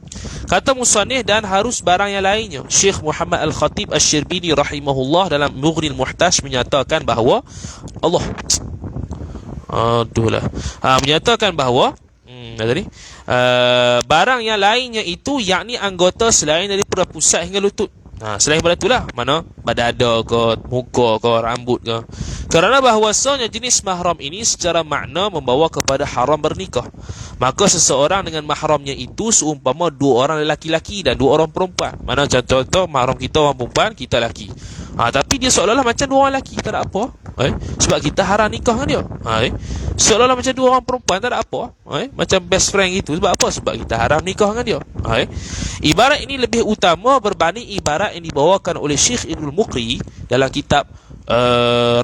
Speaker 1: Kata musannif dan harus barang yang lainnya. Syekh Muhammad Al-Khatib Asy-Syirbini rahimahullah dalam Mughnil Muhtaj menyatakan bahawa menyatakan bahawa barang yang lainnya itu yakni anggota selain daripada pusat hingga lutut. Selain daripada itulah, mana dada ke, muka ke, rambut ke. Kerana bahawasanya jenis mahram ini secara makna membawa kepada haram bernikah. Maka seseorang dengan mahramnya itu seumpama 2 orang lelaki-laki dan 2 orang perempuan. Mana contoh mahram kita orang perempuan, kita lelaki. Tapi dia seolah-olah macam 2 orang lelaki, tak ada apa. Sebab kita haram nikah dengan dia. Seolah-olah macam 2 orang perempuan, tak ada apa. Macam best friend gitu. Sebab apa? Sebab kita haram nikah dengan dia. Ibarat ini lebih utama berbanding ibarat yang dibawakan oleh Syekh Ibnul Muqri dalam kitab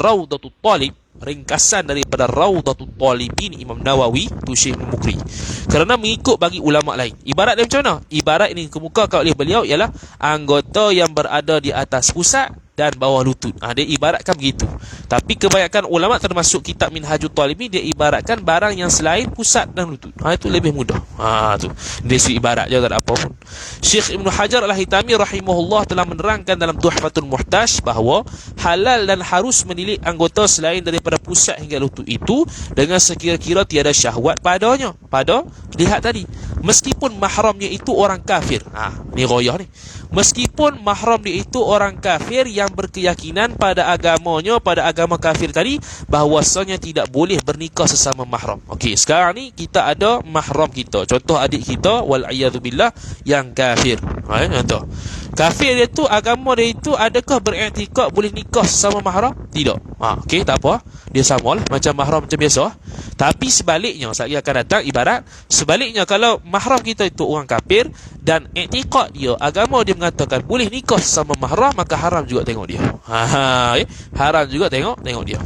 Speaker 1: Rawdatul Talib, ringkasan daripada Rawdatul Talibin Imam Nawawi tu Syekh Ibnul Muqri. Kerana mengikut bagi ulama lain, ibarat dia macam mana? Ibarat ini dikemukakan oleh beliau ialah anggota yang berada di atas pusat dan bawah lutut. Dia ibaratkan begitu. Tapi kebanyakan ulama termasuk kitab Minhajul Talibin, dia ibaratkan barang yang selain pusat dan lutut. Itu lebih mudah. Tu dia ibarat je, tak ada apa pun. Syekh Ibn Hajar Al-Hitami rahimahullah telah menerangkan dalam Tuhfatul Muhtaj bahawa halal dan harus menilik anggota selain daripada pusat hingga lutut itu dengan sekira-kira tiada syahwat padanya. Lihat tadi, meskipun mahramnya itu orang kafir. Ni royah ni. Meskipun mahram dia itu orang kafir yang berkeyakinan pada agamanya, pada agama kafir tadi, bahawasanya tidak boleh bernikah sesama mahram. Sekarang ni kita ada mahram kita, contoh adik kita wal'iyadzubillah yang kafir. Contoh kafir dia tu, agama dia itu adakah beriktikad boleh nikah sesama mahram? Tidak. Tak apa, dia samalah macam mahram macam biasa. Tapi sebaliknya, saya akan datang ibarat sebaliknya, kalau mahram kita itu orang kafir dan iktikad dia, agama dia mengatakan boleh nikah sama mahram, maka haram juga tengok dia. Haram juga tengok dia.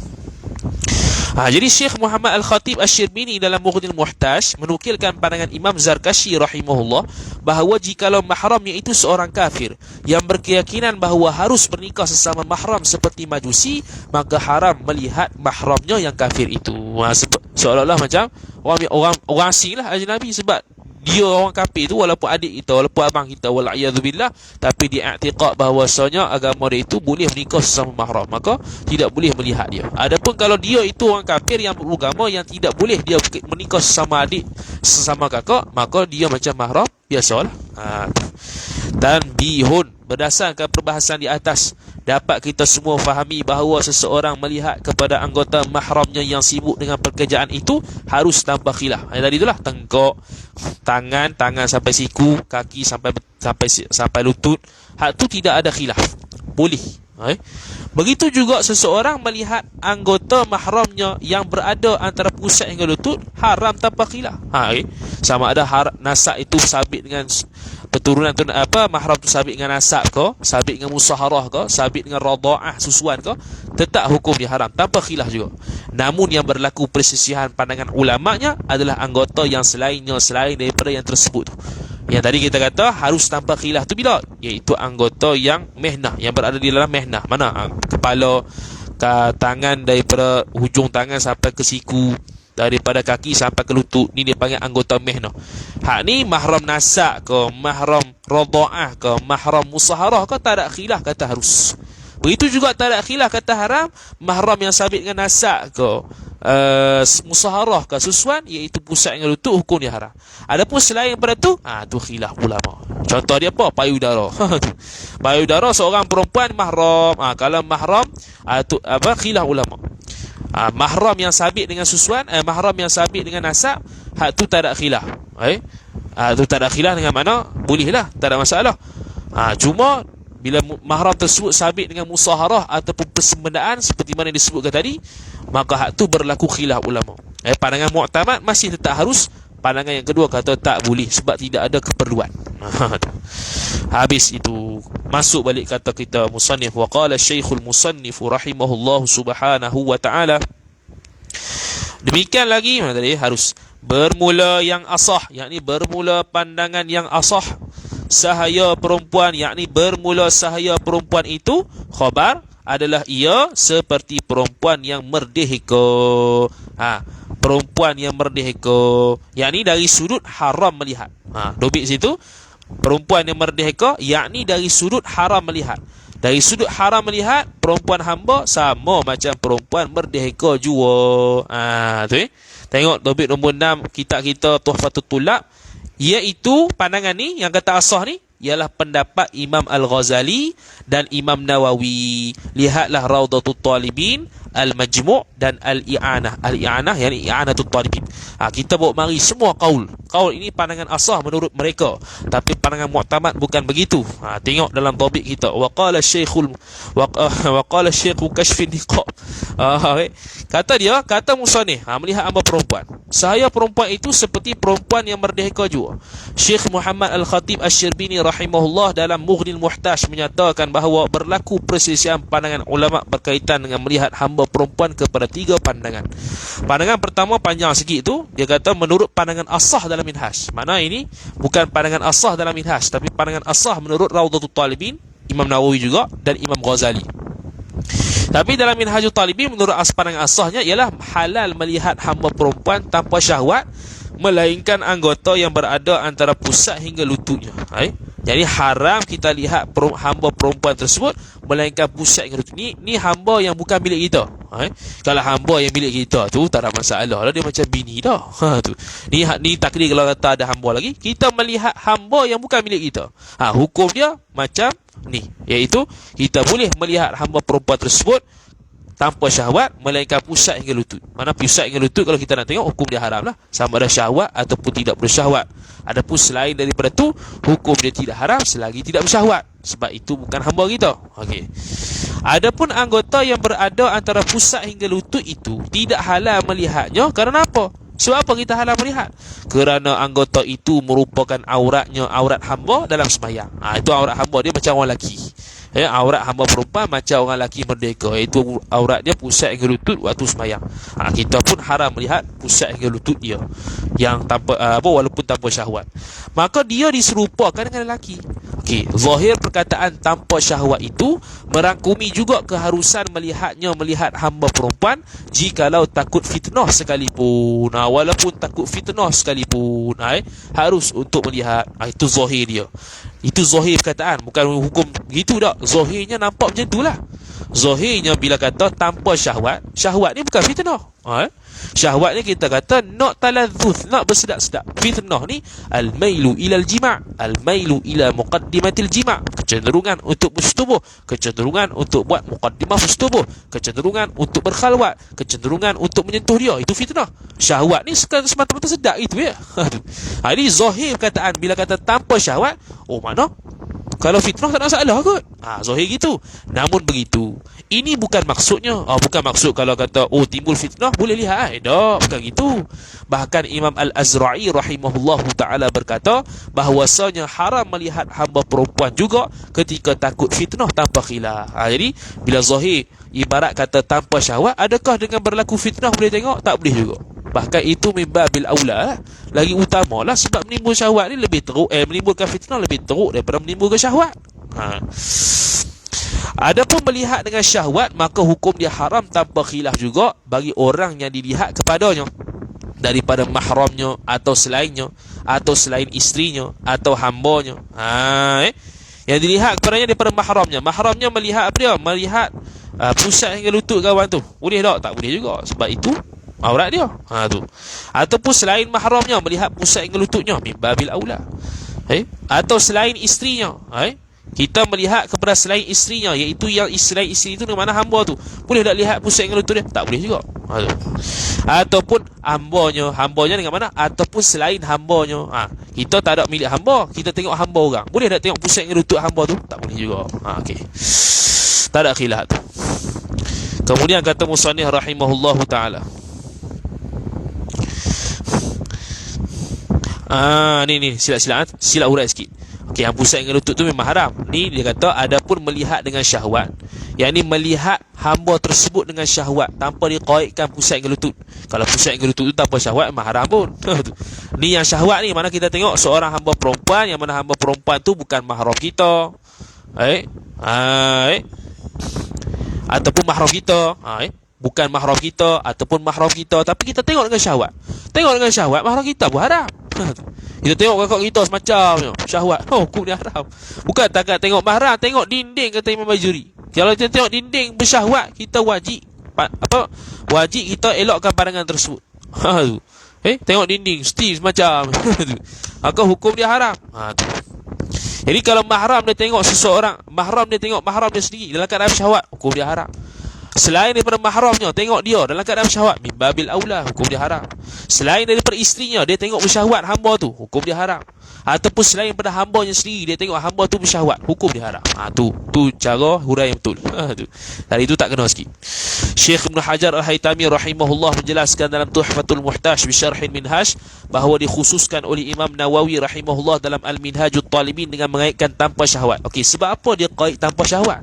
Speaker 1: Jadi Syekh Muhammad Al-Khatib Asy-Syirbini dalam Mughnil Muhtaj menukilkan pandangan Imam Zarkashi rahimahullah bahawa jikalau mahramnya itu seorang kafir yang berkeyakinan bahawa harus bernikah sesama mahram seperti majusi, maka haram melihat mahramnya yang kafir itu. Seolah-olah macam orang asing lah, ajnabi, sebab dia orang kafir itu walaupun adik kita, walaupun abang kita, wal'iyadzubillah, tapi dia i'tiqad bahawasanya agama dia itu boleh menikah sesama mahram, maka tidak boleh melihat dia. Adapun kalau dia itu orang kafir yang beragama yang tidak boleh dia menikah sesama adik, sesama kakak, maka dia macam mahram biasalah. Tanbihun, berdasarkan perbahasan di atas, dapat kita semua fahami bahawa seseorang melihat kepada anggota mahramnya yang sibuk dengan pekerjaan itu harus tanpa khilaf. Yang tadi itulah, tengkok, tangan sampai siku, kaki sampai lutut. Hak tu tidak ada khilaf, boleh. Begitu juga seseorang melihat anggota mahramnya yang berada antara pusat hingga lutut, haram tanpa khilaf. Sama ada nasab itu sabit dengan keturunan tu, mahram tu sabit dengan nasab ke, sabit dengan musaharah ke, sabit dengan radha'ah susuan ke, tetap hukum dia haram tanpa khilaf juga. Namun yang berlaku persisihan pandangan ulamanya adalah anggota yang selain daripada yang tersebut tu. Yang tadi kita kata harus tanpa khilaf tu bila? Iaitu anggota yang mehnah, yang berada di dalam mehnah. Mana? Kepala, tangan, daripada hujung tangan sampai ke siku, daripada kaki sampai ke lutut, ni dia panggil anggota mehnah. Hak ni mahram nasab ke, mahram radha'ah ke, mahram musaharah ke, tak ada khilaf kata harus. Begitu juga tak ada khilaf kata haram mahram yang sabit dengan nasab ke, musaharah ke, susuan, iaitu pusat dengan lutut, hukum dia haram. Adapun selain daripada tu, tu khilaf ulama. Contoh dia apa? Payudara. Payudara seorang perempuan mahram. Kalau mahram, tu khilaf ulama. Mahram yang sabit dengan susuan, mahram yang sabit dengan nasab, hak tu tak ada khilaf. Tu tak ada khilaf dengan mana? Bolehlah, tak ada masalah. Cuma bila mahram tersebut sabit dengan musaharah ataupun persembendaan seperti mana disebutkan tadi, maka hak tu berlaku khilaf ulama. Pandangan mu'tamad masih tetap harus. Pandangan yang kedua kata tak boleh sebab tidak ada keperluan. Habis itu, masuk balik kata kita musannif, wa qala syekhul musannif rahimahullah subhanahu wa ta'ala. Demikian lagi tadi harus bermula yang asah, yakni bermula pandangan yang asah. Sahaya perempuan, yakni bermula sahaya perempuan itu khabar adalah ia seperti perempuan yang merdeka. Perempuan yang merdeka, yakni dari sudut haram melihat. Dobit situ, perempuan yang merdeka, yakni dari sudut haram melihat. Dari sudut haram melihat, perempuan hamba sama macam perempuan merdeka jua. Tengok dobit nombor 6 kitab kita Tuhfatul Tulab, iaitu pandangan ni yang kata asah ni ialah pendapat Imam Al-Ghazali dan Imam Nawawi. Lihatlah Raudatul Talibin, Al-Majmu' dan Al-I'anah. Al-I'anah yakni I'anatul Talibin. Kita bawa mari semua qaul. Qaul ini pandangan asah menurut mereka, tapi pandangan mu'tamad bukan begitu. Tengok dalam topik kita, wa qala syekhul kashfin niqab. Kata musannif, melihat hamba perempuan, sahaya perempuan itu seperti perempuan yang merdeka juga. Syekh Muhammad Al-Khatib Asy-Syirbini rahimahullah dalam Mughnil Muhtaj menyatakan bahawa berlaku perselisihan pandangan ulama berkaitan dengan melihat hamba perempuan kepada 3 pandangan. Pandangan pertama panjang sikit tu, dia kata menurut pandangan asah dalam Minhaj. Mana ini bukan pandangan asah dalam Minhaj, tapi pandangan asah menurut Raudatul Talibin, Imam Nawawi juga dan Imam Ghazali. Tapi dalam Minhajul Talibin menurut pandangan asahnya ialah halal melihat hamba perempuan tanpa syahwat, melainkan anggota yang berada antara pusat hingga lututnya. Jadi haram kita lihat hamba perempuan tersebut melainkan pusat hingga lutut. Ni hamba yang bukan milik kita. Kalau hamba yang milik kita tu tak ada masalah lah, dia macam bini dah. Ni takdir kalau kata ada hamba lagi, kita melihat hamba yang bukan milik kita. Hukum dia macam ni, iaitu kita boleh melihat hamba perempuan tersebut tanpa syahwat, melainkan pusat hingga lutut. Mana pusat hingga lutut, kalau kita nak tengok, hukum dia haram lah, sama ada syahwat ataupun tidak bersyahwat. Adapun selain daripada tu, hukum dia tidak haram selagi tidak bersyahwat, sebab itu bukan hamba kita. Adapun anggota yang berada antara pusat hingga lutut itu tidak halal melihatnya. Kerana apa? Sebab apa kita halal melihat? Kerana anggota itu merupakan aurat hamba dalam sembahyang. Itu aurat hamba dia macam orang lelaki. Aurat hamba perempuan macam orang lelaki merdeka, iaitu aurat dia pusat hingga lutut waktu sembahyang. Kita pun haram melihat pusat hingga lutut dia yang tanpa walaupun tanpa syahwat. Maka dia diserupakan dengan lelaki. Zahir perkataan tanpa syahwat itu merangkumi juga keharusan melihat hamba perempuan jikalau takut fitnah sekalipun. Walaupun takut fitnah sekalipun, harus untuk melihat. Itu zahir dia. Itu zahir perkataan, bukan hukum begitu tak. Zahirnya nampak macam itulah. Zahirnya bila kata tanpa syahwat, syahwat ni bukan fitnah. Syahwat ni kita kata nak taladzuz, nak bersedap-sedap. Fitnah ni al-mailu ilal jima', al-mailu ila muqaddimatil jima', kecenderungan untuk bersetubuh, kecenderungan untuk buat muqaddimah bersetubuh, kecenderungan untuk berkhalwat, kecenderungan untuk menyentuh dia. Itu fitnah. Syahwat ni semata-mata sedap itu ya. Ini zahir perkataan. Bila kata tanpa syahwat, oh mana kalau fitnah tak ada masalah kot. Zahir gitu. Namun begitu, ini bukan maksudnya. Bukan maksud kalau kata timbul fitnah boleh lihat. Tak, bukan gitu. Bahkan Imam Al-Azra'i rahimahullahu ta'ala berkata bahawasanya haram melihat hamba perempuan juga ketika takut fitnah tanpa khilaf. Jadi bila zahir ibarat kata tanpa syahwat, adakah dengan berlaku fitnah boleh tengok? Tak boleh juga. Bahkan itu mimbabil aula, lagi utamalah, sebab menimbul syahwat ni lebih teruk, menimbulkan fitnah lebih teruk daripada menimbulkan syahwat. Adapun melihat dengan syahwat, maka hukum dia haram tanpa khilaf juga bagi orang yang dilihat kepadanya daripada mahramnya atau selainnya, atau selain isterinya atau hambanya. Yang dilihat kepadanya daripada mahramnya. Mahramnya melihat apa dia? Melihat pusat hingga lutut kawan tu. Boleh tak? Tak boleh juga. Sebab itu aurat dia. Tu. Ataupun selain mahramnya melihat pusat hingga lututnya, mimbabil aula. Atau selain isterinya. Kita melihat kepada selain isterinya, iaitu yang selain isteri itu dengan mana hamba tu. Boleh tak lihat pusat hingga lutut dia? Tak boleh juga. Tu. Ataupun hambanya dengan mana? Ataupun selain hambanya. Kita tak ada milik hamba, kita tengok hamba orang. Boleh tak tengok pusat hingga lutut hamba tu? Tak boleh juga. Okey. Tak ada khilaf tu. Kemudian kata musannif rahimahullahu ta'ala, ni silap urat sikit. Okey, yang pusat dengan lutut tu memang haram. Ni dia kata adapun melihat dengan syahwat, yang ni melihat hamba tersebut dengan syahwat tanpa diqaidkan pusat dengan lutut. Kalau pusat dengan lutut tu tanpa syahwat memang haram pun. Ni yang syahwat ni mana kita tengok seorang hamba perempuan, yang mana hamba perempuan tu bukan mahram kita. Ataupun mahram kita. Bukan mahram kita ataupun mahram kita, tapi kita tengok dengan syahwat. Tengok dengan syahwat, mahram kita pun haram. Kita tengok kakak kita semacam syahwat, hukum dia haram. Bukan takat tengok mahram, tengok dinding, kata Imam Bajuri. Kalau kita tengok dinding bersyahwat, kita wajib kita elokkan pandangan tersebut. Tengok dinding still semacam maka hukum dia haram. Jadi kalau mahram dia tengok seseorang, mahram dia tengok mahram dia sendiri dalam keadaan syahwat, hukum dia haram. Selain daripada mahramnya, tengok dia dalam keadaan syahwat, mimbabil aula, hukum dia haram. Selain daripada isterinya, dia tengok bersyahwat hamba tu, hukum dia haram. Ataupun selain daripada hambanya sendiri, dia tengok hamba tu bersyahwat, hukum dia haram. Tu cara hurai yang betul. Tadi itu tak kena sikit. Syekh Ibn Hajar Al-Haytami rahimahullah menjelaskan dalam Tuhfatul Muhtaj bi Syarhil Minhaj bahawa dikhususkan oleh Imam Nawawi rahimahullah dalam Al-Minhajut Talibin dengan mengaitkan tanpa syahwat. Okey, sebab apa dia qaid tanpa syahwat?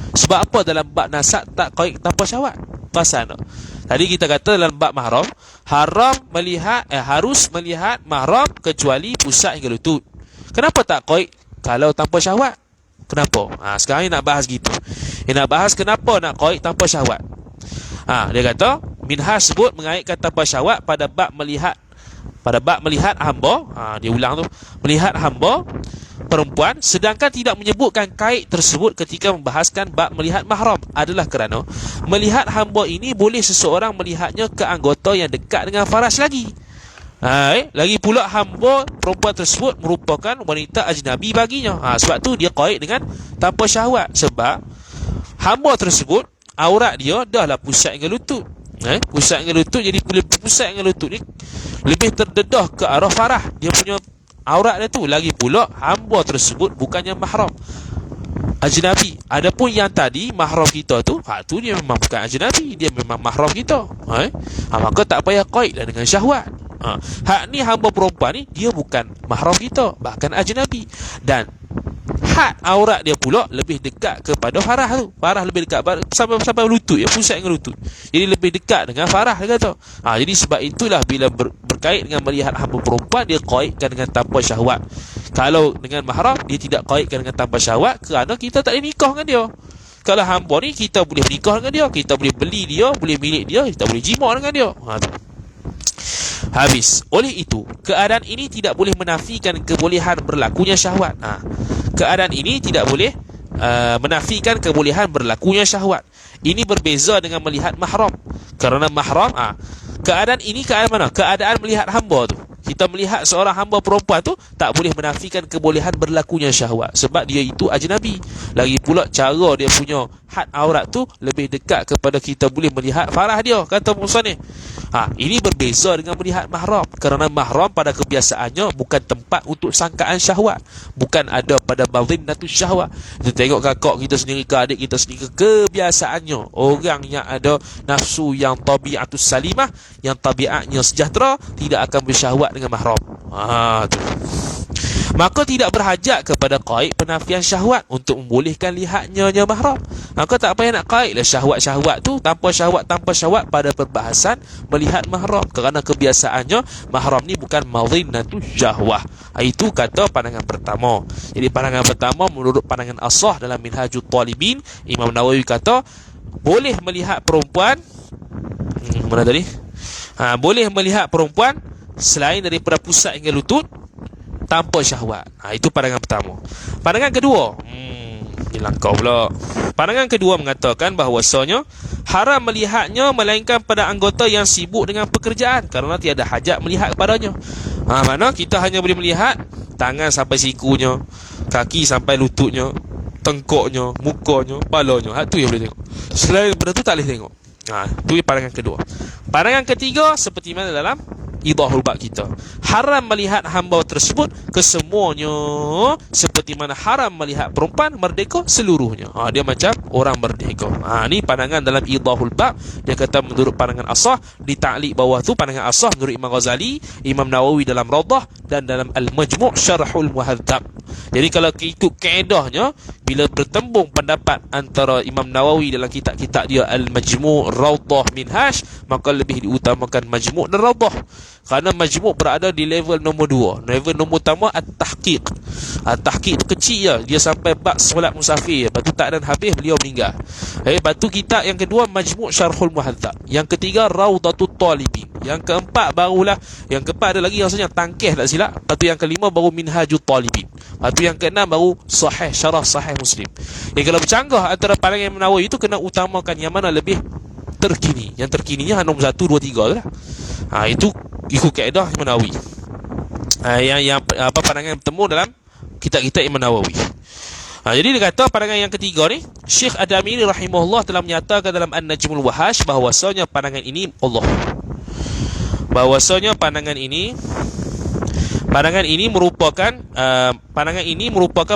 Speaker 1: Sebab apa dalam bab nasab tak qaid tanpa syahwat? Pasal tadi kita kata dalam bab mahram haram melihat harus melihat mahram kecuali pusat hingga lutut. Kenapa tak qaid kalau tanpa syahwat? Kenapa? Sekarang ni nak bahas gitu. Nak bahas kenapa nak qaid tanpa syahwat. Dia kata Minhaj sebut mengaitkan tanpa syahwat pada bab melihat hamba. Dia ulang tu, melihat hamba perempuan, sedangkan tidak menyebutkan kait tersebut ketika membahaskan bab melihat mahram adalah kerana melihat hamba ini boleh seseorang melihatnya ke anggota yang dekat dengan faras lagi. Lagi pula hamba perempuan tersebut merupakan wanita ajnabi baginya. Sebab tu dia kait dengan tanpa syahwat, sebab hamba tersebut aurat dia dahlah pusat hingga lutut. Pusat hingga lutut, jadi pusat hingga lutut ni lebih terdedah ke arah farah dia punya aurat dia tu. Lagi pula hamba tersebut bukannya mahram, ajnabi. Adapun yang tadi mahram kita tu, tu dia memang bukan ajnabi, dia memang mahram kita. Maka tak payah qaid lah dengan syahwat. Hak ni hamba perempuan ni dia bukan mahram kita, bahkan ajnabi, dan hak aurat dia pula lebih dekat kepada farah tu. Farah lebih dekat sampai lutut, pusat dengan lutut. Jadi lebih dekat dengan farah dia kata. Jadi sebab itulah bila berkait dengan melihat hamba perempuan, dia qaidkan dengan tanpa syahwat. Kalau dengan mahram dia tidak qaidkan dengan tanpa syahwat, kerana kita tak boleh nikah dengan dia. Kalau hamba ni kita boleh menikah dengan dia, kita boleh beli dia, boleh milik dia, kita boleh jima dengan dia. Habis. Oleh itu, keadaan ini tidak boleh menafikan kebolehan berlakunya syahwat. Keadaan ini tidak boleh menafikan kebolehan berlakunya syahwat. Ini berbeza dengan melihat mahram. Kerana mahram Keadaan ini keadaan mana? Keadaan melihat hamba tu. Kita melihat seorang hamba perempuan tu tak boleh menafikan kebolehan berlakunya syahwat, sebab dia itu ajnabi. Lagi pula cara dia punya had aurat tu lebih dekat kepada kita boleh melihat farah dia, kata musannif. Ini berbeza dengan melihat mahram, kerana mahram pada kebiasaannya bukan tempat untuk sangkaan syahwat, bukan ada pada badhinnatus syahwat. Kita tengok kakak kita sendiri ke adik kita sendiri, kebiasaannya orang yang ada nafsu yang tabiatus salimah, yang tabiatnya sejahtera, tidak akan bersyahwat dengan mahram. Tu. Maka tidak berhajat kepada qaid penafian syahwat untuk membolehkan lihatnya mahram. Maka tak payah nak qaid lah syahwat-syahwat tu, tanpa syahwat pada perbahasan melihat mahram, kerana kebiasaannya mahram ni bukan madhinnatus syahwah. Itu kata pandangan pertama. Jadi pandangan pertama menurut pandangan As-Sah dalam Minhajut Talibin, Imam Nawawi kata boleh melihat perempuan mana tadi? Boleh melihat perempuan selain daripada pusat hingga lutut tanpa syahwat. Itu pandangan pertama. Pandangan kedua, langkau pula. Pandangan kedua mengatakan bahawasanya haram melihatnya melainkan pada anggota yang sibuk dengan pekerjaan, kerana tiada hajat melihat kepadanya. Mana kita hanya boleh melihat tangan sampai sikunya, kaki sampai lututnya, tengkuknya, mukanya, palanya. Tu yang boleh tengok. Selain daripada tu tak boleh tengok. Tu pandangan kedua. Pandangan ketiga seperti mana dalam idahul bab kita, haram melihat hamba tersebut kesemuanya, seperti mana haram melihat perempuan merdeka seluruhnya. Dia macam orang merdeka. Ni pandangan dalam idahul bab. Dia kata menurut pandangan As-Sah, di ta'liq bawah tu pandangan As-Sah menurut Imam Ghazali, Imam Nawawi dalam Rawdah, dan dalam Al-Majmu' Syarhul Muhadzab. Jadi kalau ikut kaedahnya, bila bertembung pendapat antara Imam Nawawi dalam kitab-kitab dia Al-Majmu', Rawdah, Minhaj, maka lebih diutamakan Majmu' dan Rawdah, kerana Majmu' berada di level nombor 2. Level nombor pertama At-Tahqiq. At-Tahqiq tu kecil je, dia sampai bab solat musafir, lepas tu tak dan habis beliau meninggal. Lepas tu kitab yang kedua Majmu' Syarhul Muhadzab, yang ketiga Rawdatut Talibin, yang keempat barulah, yang keempat ada lagi rasanya Tangkih tak silap, lepas tu yang kelima baru Minhajut Talibin, lepas tu yang keenam baru Sahih, Syarah Sahih Muslim. Kalau bercanggah antara pandangan Imam Nawawi itu, kena utamakan yang mana lebih terkini. Yang terkininya nombor 1, 2, 3 tu lah. Itu ikut kaedah Imam Nawawi. Yang pandangan yang bertemu dalam kitab-kitab Imam Nawawi. Jadi dia kata pandangan yang ketiga ni, Syekh Ad-Damiri rahimahullah telah menyatakan dalam An-Najmul Wahash bahawasanya pandangan ini merupakan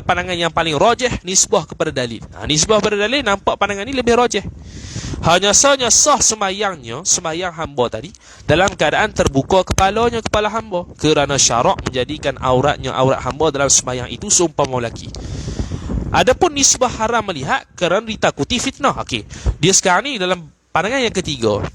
Speaker 1: pandangan yang paling rajih nisbah kepada dalil. Nisbah kepada dalil, nampak pandangan ini lebih rajih. Hanya sahaja sah sembayang hamba tadi dalam keadaan terbuka kepala hamba, kerana syarak menjadikan aurat hamba dalam sembayang itu seumpama lelaki. Adapun nisbah haram melihat kerana ditakuti fitnah. Dia sekarang ni dalam pandangan yang ketiga,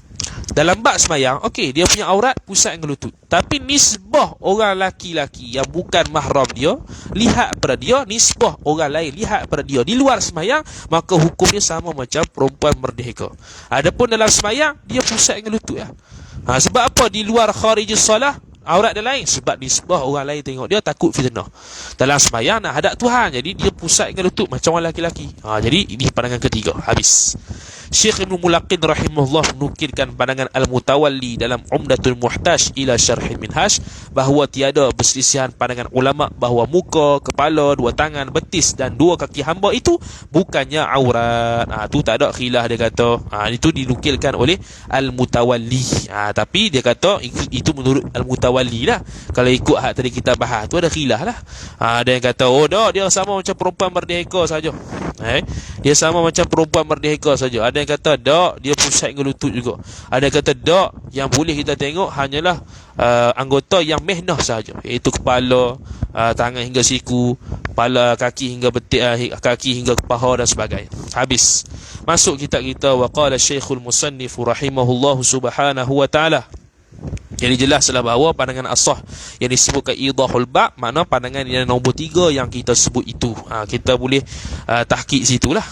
Speaker 1: dalam bab sembahyang, dia punya aurat pusat hingga lutut, tapi nisbah orang laki-laki yang bukan mahram dia lihat pada dia, nisbah orang lain lihat pada dia di luar sembahyang, maka hukumnya sama macam perempuan merdeka. Adapun dalam sembahyang, dia pusat hingga lutut lah. Sebab apa? Di luar kharijus salah aurat dia lain, sebab nisbah orang lain tengok dia, takut fitnah. Dalam sembahyang nak hadap Tuhan, jadi dia pusat hingga lutut macam orang laki-laki. Jadi ini pandangan ketiga. Habis. Syekh Ibn Mulaqin rahimahullah menukilkan pandangan Al-Mutawalli dalam Umdatul Muhtaj ila Syarhil Minhaj, bahawa tiada perselisihan pandangan ulama bahawa muka, kepala, dua tangan, betis dan dua kaki hamba itu bukannya aurat. Tu tak ada khilaf, dia kata. Itu dinukilkan oleh Al-Mutawalli. Tapi dia kata itu menurut Al-Mutawalli lah. Kalau ikut hak tadi kita bahas tu ada khilaf lah. Ada yang kata dia sama macam perempuan merdeka saja. Dia sama macam perempuan merdeka saja. Ada yang kata dia pusat hingga lutut juga. Ada yang kata yang boleh kita tengok hanyalah anggota yang mehnah saja, iaitu kepala, tangan hingga siku, kepala, kaki hingga betik, kaki hingga paha dan sebagainya. Habis. Masuk kitab kita, wa qala Syekhul Musannif rahimahullahu subhanahu wa ta'ala. Jadi jelaslah bahawa pandangan As-Sah yang disebutkan idahul bab, makna pandangan yang nombor 3 yang kita sebut itu. Kita boleh tahqiq situlah.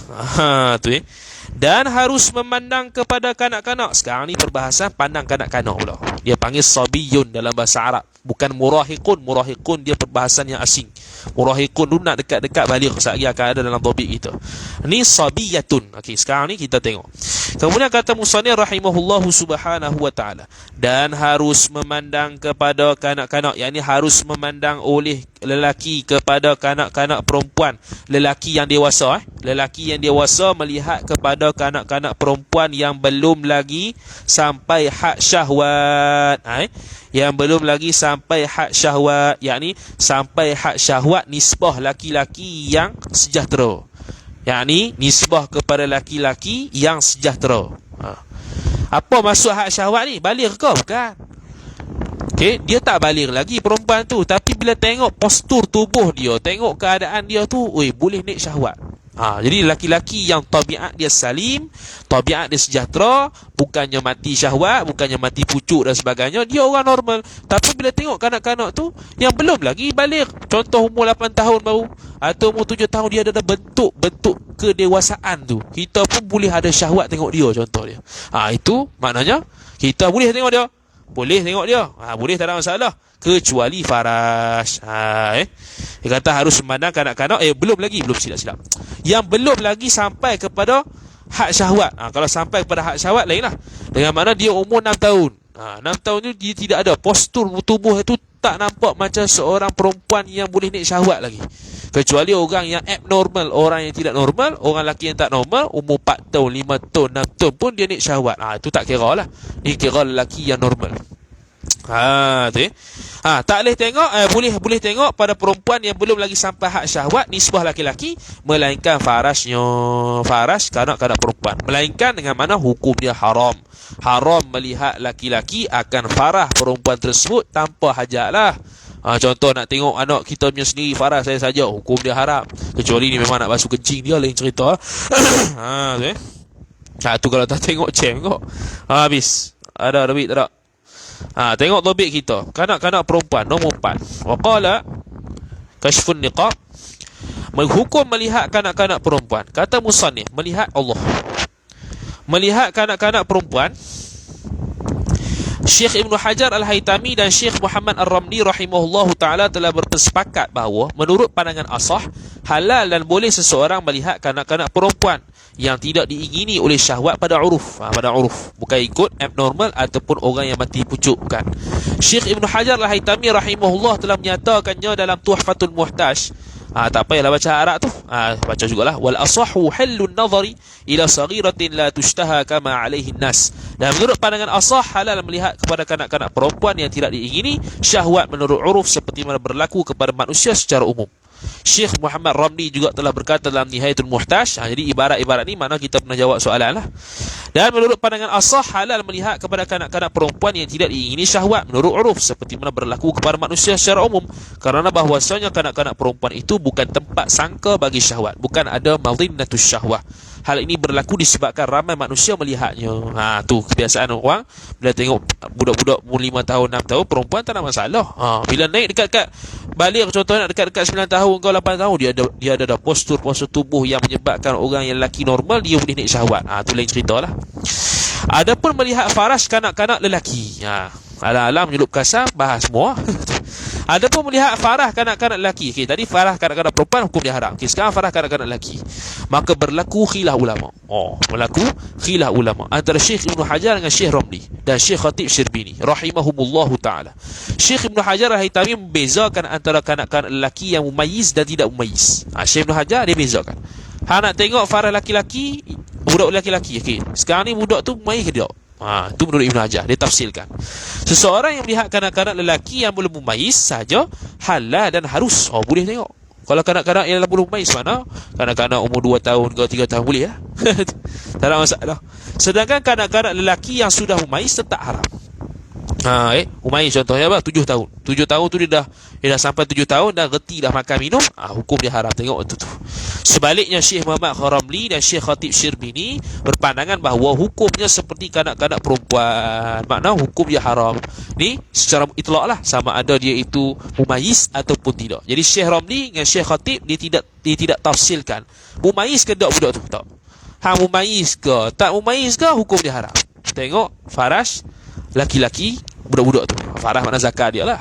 Speaker 1: Dan harus memandang kepada kanak-kanak. Sekarang ni perbahasan pandang kanak-kanak pula. Dia panggil sabiyun dalam bahasa Arab, bukan murahiqun. Murahiqun dia perbahasan yang asing. Murahiqun tu nak dekat-dekat balik, sekali akan ada dalam topik kita. Ni sabiyatun. Okey, sekarang ni kita tengok. Kemudian kata musannif rahimahullahu subhanahu wa ta'ala, dan harus memandang kepada kanak-kanak, yakni harus memandang oleh lelaki kepada kanak-kanak perempuan. Lelaki yang dewasa, lelaki yang dewasa melihat kepada kanak-kanak perempuan yang belum lagi sampai had syahwat, yang belum lagi sampai had syahwat, yakni sampai had syahwat nisbah laki-laki yang sejahtera, yakni nisbah kepada laki-laki yang sejahtera. Apa maksud had syahwat ni? Baligh ke? Bukan. Okay, dia tak baligh lagi perempuan tu, tapi bila tengok postur tubuh dia, tengok keadaan dia tu, boleh naik syahwat. Jadi laki-laki yang tabiat dia salim, tabiat dia sejahtera, bukannya mati syahwat, bukannya mati pucuk dan sebagainya, dia orang normal. Tapi bila tengok kanak-kanak tu yang belum lagi baligh, contoh umur 8 tahun baru, atau umur 7 tahun, dia ada bentuk-bentuk kedewasaan tu, kita pun boleh ada syahwat tengok dia, contoh dia. Itu maknanya kita boleh tengok dia. Boleh tengok dia. Boleh, tak ada masalah. Kecuali farash. Dia kata harus memandang kanak-kanak. Belum silap. Yang belum lagi sampai kepada had syahwat. Kalau sampai kepada had syahwat, lain lah. Dengan mana dia umur 6 tahun. 6 tahun tu dia tidak ada postur tubuh itu, tak nampak macam seorang perempuan yang boleh naik syahwat lagi. Kecuali orang yang abnormal, orang yang tidak normal, orang lelaki yang tak normal, umur 4 tahun, 5 tahun, 6 tahun pun dia naik syahwat. Itu tak kira lah. Ini kira lelaki yang normal. Tu tak boleh tengok, boleh tengok pada perempuan yang belum lagi sampai had syahwat nisbah laki-laki, melainkan farasnya, faras kanak-kanak perempuan, melainkan dengan mana hukum dia haram. Haram melihat laki-laki akan farah perempuan tersebut tanpa hajat lah. Contoh nak tengok anak kita punya sendiri farah saya saja, hukum dia haram. Kecuali ni memang nak basuh kencing dia, lain cerita. Tu kalau tak tengok cem kok. Habis. Ada duit tak? Tengok topik kita, kanak-kanak perempuan nombor 4. Waqala kashfun niqab, hukum melihat kanak-kanak perempuan. Kata musannif, melihat Allah, melihat kanak-kanak perempuan. Syekh Ibn Hajar Al-Haytami dan Syekh Muhammad Ar-Ramli rahimahullahu ta'ala telah bersepakat bahawa menurut pandangan asah, halal dan boleh seseorang melihat kanak-kanak perempuan yang tidak diingini oleh syahwat pada uruf. Pada uruf, bukan ikut abnormal ataupun orang yang mati pucuk, bukan. Syekh Ibn Hajar Al-Haytami rahimahullah telah menyatakannya dalam Tuhfatul Muhtaj. Tak payahlah baca Arab tu, baca jugalah. Wal asahu halun nazari ila saghiratin la tushtaha kama alaihi nas. Dan menurut pandangan asah, halal melihat kepada kanak-kanak perempuan yang tidak diingini syahwat menurut uruf seperti mana berlaku kepada manusia secara umum. Syekh Muhammad Ramli juga telah berkata dalam Nihayatul Muhtaj. Jadi ibarat-ibarat ni mana kita pernah jawab soalan lah. Dan menurut pandangan asah, halal melihat kepada kanak-kanak perempuan yang tidak diingini syahwat menurut uruf seperti mana berlaku kepada manusia secara umum, kerana bahwasanya kanak-kanak perempuan itu bukan tempat sangka bagi syahwat, bukan ada madinnatus syahwah. Hal ini berlaku disebabkan ramai manusia melihatnya. Tu kebiasaan orang, bila tengok budak-budak umur 5 tahun, 6 tahun, perempuan tak ada masalah. Bila naik dekat-dekat balik, contohnya dekat-dekat 9 tahun ke 8 tahun, dia ada dah postur tubuh yang menyebabkan orang yang lelaki normal dia boleh naik syahwat. Tu lain cerita lah. Adapun melihat faras kanak-kanak lelaki, alam-alam menyelup kasar, bahas semua. Adapun melihat farah kanak-kanak lelaki, tadi farah kanak-kanak perempuan hukum dia haram. Sekarang farah kanak-kanak lelaki, maka berlaku khilaf ulama. Berlaku khilaf ulama antara Syekh Ibn Hajar dengan Syekh Ramli dan Syekh Khatib Syirbini rahimahumullahu ta'ala. Syekh Ibn Hajar Al-Haytami membezakan antara kanak-kanak lelaki yang mumayyiz dan tidak mumayyiz. Syekh Ibn Hajar dia bezakan. Nak tengok farah laki-laki, budak laki-laki. Sekarang ni budak tu mumayyiz ke tidak? Itu menurut Ibn Hajar, dia tafsirkan. Seseorang yang melihat kanak-kanak lelaki yang belum mumayyiz saja halal dan harus, boleh tengok. Kalau kanak-kanak yang belum mumayyiz, mana kanak-kanak umur 2 tahun ke 3 tahun boleh lah. Tak ada masalah. Sedangkan kanak-kanak lelaki yang sudah mumayyiz tetap haram. Mumayyiz contohnya apa? 7 tahun. 7 tahun tu dia dah sampai 7 tahun, dah reti dah makan minum, hukum dia haram. Tengok tu. Sebaliknya Syekh Muhammad Ramli dan Syekh Khatib Syirbini berpandangan bahawa hukumnya seperti kanak-kanak perempuan. Makna hukum dia haram. Ni secara itlaq lah, sama ada dia itu mumayyiz ataupun tidak. Jadi Syekh Ramli dengan Syekh Khatib dia tidak tafsilkan mumayyiz ke tak budak tu, tak. Mumayyiz ke tak mumayyiz ke, hukum dia haram. Tengok faras laki-laki budak-budak tu. Farah makna zakat dia lah.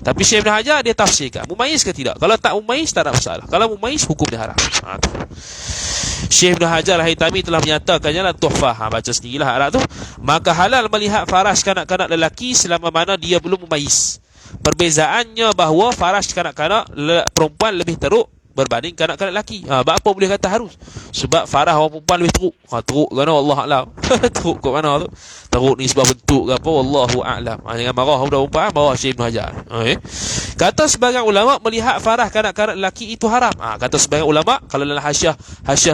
Speaker 1: Tapi Syekh Ibn Hajar dia tafsirkan mumayyiz ke tidak. Kalau tak mumayyiz tak ada masalah. Kalau mumayyiz hukum dia haram. Tu. Syekh Ibn Hajar Al-Haytami telah menyatakannya dalam Tuhfah. Baca sendirilah Arab tu. Maka halal melihat faras kanak-kanak lelaki selama mana dia belum mumayyiz. Perbezaannya bahawa faras kanak-kanak perempuan lebih teruk berbanding kanak-kanak lelaki. Apa boleh kata harus? Sebab farah orang perempuan lebih teruk. Teruk kerana Allah A'lam. Teruk kat mana tu? Teruk ni sebab bentuk ke apa? Wallahu A'lam. Jangan marah budak perempuan, marah Syekh Ibn Hajar. Kata sebagian ulama melihat farah kanak-kanak lelaki itu haram. Kata sebagian ulama, kalau dalam Hasyiah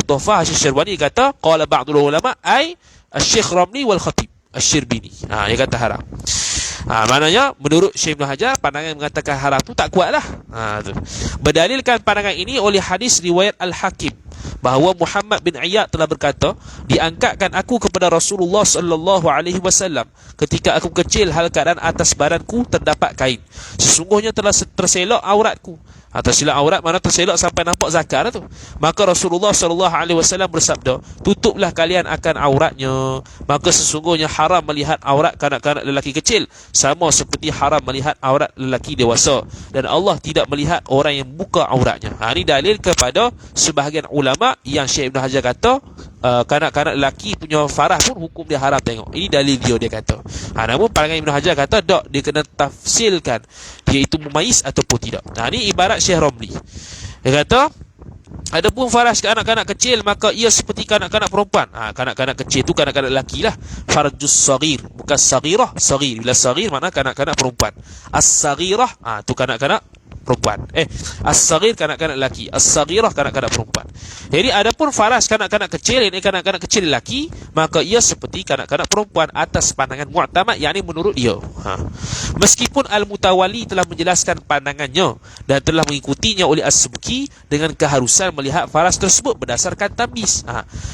Speaker 1: Tuhfah, Hasyiah Syirwani kata qala ba'dul ulama ay Asy-Syaikh Ramli wal Khatib Asy-Syirbini. Dia kata haram. Maknanya menurut Syekh Ibn Hajar pandangan yang mengatakan haram tu tak kuatlah. Tu. Berdalilkan pandangan ini oleh hadis riwayat Al-Hakim bahawa Muhammad bin Iyad telah berkata, diangkatkan aku kepada Rasulullah sallallahu alaihi wasallam ketika aku kecil hal keadaan atas badanku terdapat kain. Sesungguhnya telah terselok auratku. Terselok aurat mana terselok sampai nampak zakar tu. Maka Rasulullah sallallahu alaihi wasallam bersabda, tutuplah kalian akan auratnya. Maka sesungguhnya haram melihat aurat kanak-kanak lelaki kecil sama seperti haram melihat aurat lelaki dewasa, dan Allah tidak melihat orang yang buka auratnya. Ini dalil kepada sebahagian ulama yang Syekh Ibn Hajar kata kanak-kanak lelaki punya farah pun hukum dia haram tengok. Ini dalil dia kata. Namun pandangan Ibn Hajar kata tak, dia kena tafsilkan dia itu mumayyiz ataupun tidak. Ini ibarat Syekh Ramli. Dia kata adapun faras ke anak-kanak kecil maka ia seperti kanak-kanak perempuan. Kanak-kanak kecil tu kanak-kanak lelaki lah. Farjus saghir, bukan saghirah. Saghir, bila saghir makna kanak-kanak perempuan. As-saghirah tu kanak-kanak perempuan. As-saghir kanak-kanak lelaki, as-saghirah kanak-kanak perempuan. Jadi adapun faras kanak-kanak kecil, ini kanak-kanak kecil lelaki, maka ia seperti kanak-kanak perempuan atas pandangan mu'tamad, yakni menurut dia. Meskipun Al-Mutawali telah menjelaskan pandangannya dan telah mengikutinya oleh As-Subki dengan keharusan melihat faras tersebut berdasarkan tamyiz.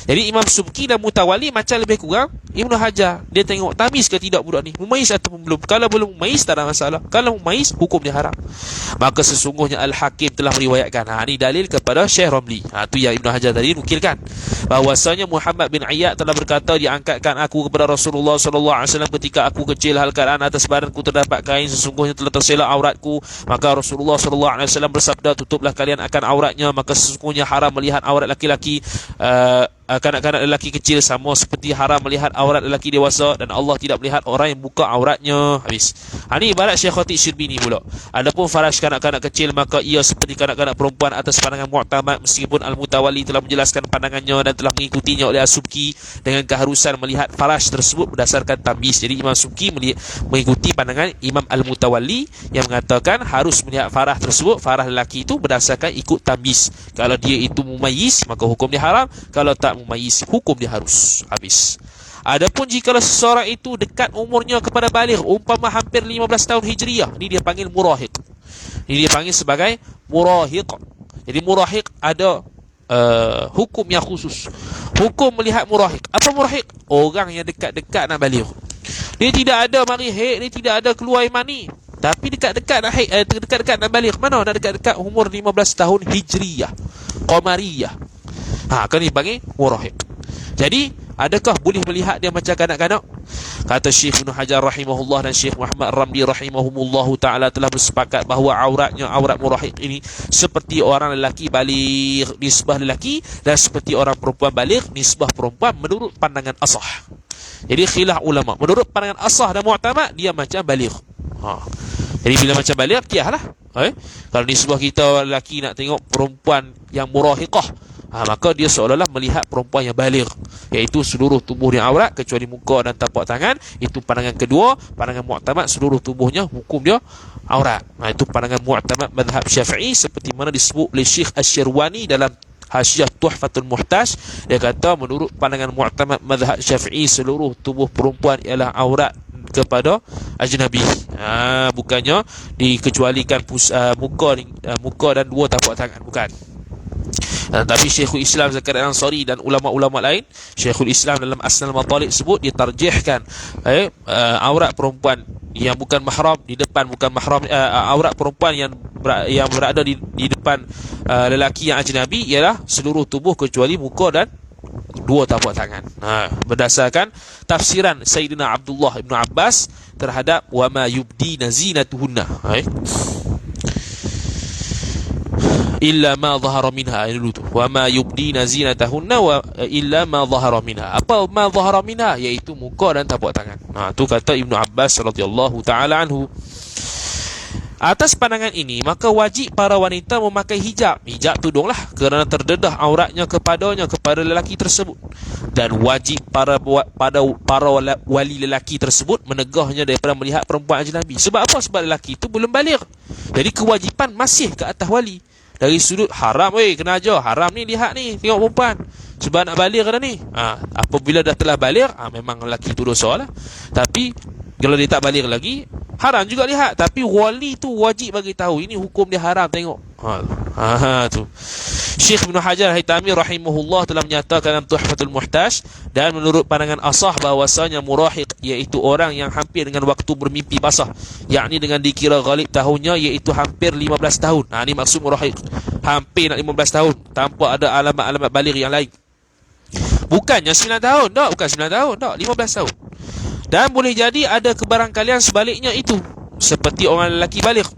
Speaker 1: Jadi Imam Subki dan Mutawali macam lebih kurang Ibn Hajar. Dia tengok tamyiz ke tidak budak ni, mumayyiz ataupun belum. Kalau belum mumayyiz tak ada masalah. Kalau mumayyiz hukum dia haram. Maka sesungguhnya Al-Hakim telah meriwayatkan. Ini dalil kepada Syekh Ramli. Itu yang Ibn Hajar tadi nukilkan, bahwasanya Muhammad bin Iyad telah berkata, diangkatkan aku kepada Rasulullah sallallahu alaihi wasallam ketika aku kecil hal keadaan atas badanku terdapat kain, sesungguhnya telah terselak auratku. Maka Rasulullah sallallahu alaihi wasallam bersabda, tutuplah kalian akan auratnya. Maka sesungguhnya haram melihat aurat laki-laki kanak-kanak lelaki kecil sama seperti haram melihat aurat lelaki dewasa, dan Allah tidak melihat orang yang buka auratnya. Habis. Ini ibarat Syekh Khatib Syirbini pula. Adapun faras kanak-kanak kecil maka ia seperti kanak-kanak perempuan atas pandangan mu'tamad, meskipun Al-Mutawali telah menjelaskan pandangannya dan telah mengikutinya oleh As-Subki dengan keharusan melihat faras tersebut berdasarkan tamyiz. Jadi Imam Subki mengikuti pandangan Imam Al-Mutawali yang mengatakan harus melihat farah tersebut, farah lelaki itu berdasarkan ikut tamyiz. Kalau dia itu mumayyiz maka hukum dia haram, kalau tak mumayyiz hukum dia harus. Habis. Adapun jika seseorang itu dekat umurnya kepada baligh, umpama hampir 15 tahun Hijriah, ini dia panggil murahiq. Ini dia panggil sebagai murahiq. Jadi murahiq ada hukum yang khusus. Hukum melihat murahiq. Apa murahiq? Orang yang dekat-dekat nak baligh. Dia tidak ada mari haid, dia tidak ada keluar mani, tapi dekat-dekat nak haid, dekat-dekat nak baligh. Mana nak dekat-dekat umur 15 tahun Hijriah, Qamariyah. Kan dipanggil murahiq. Jadi adakah boleh melihat dia macam kanak-kanak? Kata Syekh Ibn Hajar rahimahullah dan Syekh Muhammad Ramli rahimahumullah ta'ala telah bersepakat bahawa aurat murahiq ini seperti orang lelaki baligh nisbah lelaki, dan seperti orang perempuan baligh nisbah perempuan menurut pandangan asah. Jadi khilaf ulama. Menurut pandangan asah dan mu'tamad, dia macam baligh. Jadi bila macam baligh, kiahlah. Kalau nisbah kita lelaki nak tengok perempuan yang murahiqah, maka dia seolah-olah melihat perempuan yang baligh, iaitu seluruh tubuh dia aurat kecuali muka dan tapak tangan. Itu pandangan kedua. Pandangan mu'tamad, seluruh tubuhnya hukum dia aurat. Itu pandangan mu'tamad mazhab Syafi'i, seperti mana disebut oleh Syekh Asy-Syirwani dalam Hasyiah Tuhfatul Muhtaj. Dia kata menurut pandangan mu'tamad mazhab Syafi'i, seluruh tubuh perempuan ialah aurat kepada ajnabi. Bukannya dikecualikan muka dan dua tapak tangan, bukan. Tapi Syekhul Islam Zakaria Ansari dan ulama-ulama lain, Syekhul Islam dalam Asnal Matalib sebut, dia tarjihkan aurat perempuan yang bukan mahram di depan, bukan mahram, aurat perempuan yang berada di depan lelaki yang ajnabi ialah seluruh tubuh kecuali muka dan dua tapak tangan. Berdasarkan tafsiran Sayyidina Abdullah ibn Abbas terhadap wa ma yubdina zinatuhunna, illa ma zahara minha. Dulu tu wa ma yubdina zinatahunna wa illa ma zahara minha. Apa ma zahara minha? Iaitu muka dan tapak tangan. Tu kata Ibnu Abbas radhiyallahu taala anhu. Atas pandangan ini, maka wajib para wanita memakai hijab. Hijab tudunglah kerana terdedah auratnya kepada lelaki tersebut. Dan wajib para wali lelaki tersebut menegahnya daripada melihat perempuan ajnabi. Sebab apa? Sebab lelaki itu belum baligh. Jadi kewajipan masih ke atas wali. Dari sudut haram, kena ajar. Haram ni, lihat ni, tengok perempuan. Sebab nak baligh dah ni. Apabila dah telah baligh, memang lelaki itu dosa lah. Tapi kalau dia tak baligh lagi, haram juga lihat. Tapi wali tu wajib bagi tahu ini hukum dia haram, tengok. Tu. Syekh Ibn Hajar Al-Haytami rahimahullah telah menyatakan dalam Tuhfatul Muhtaj, dan menurut pandangan asah bahawasanya murahiq iaitu orang yang hampir dengan waktu bermimpi basah, yakni dengan dikira ghalib tahunnya iaitu hampir 15 tahun. Ini maksud murahiq, hampir nak 15 tahun tanpa ada alamat-alamat baligh yang lain. Bukannya 9 tahun, tak, bukan 9 tahun, tak, 15 tahun. Dan boleh jadi ada kebarangkalian sebaliknya itu, seperti orang lelaki baligh.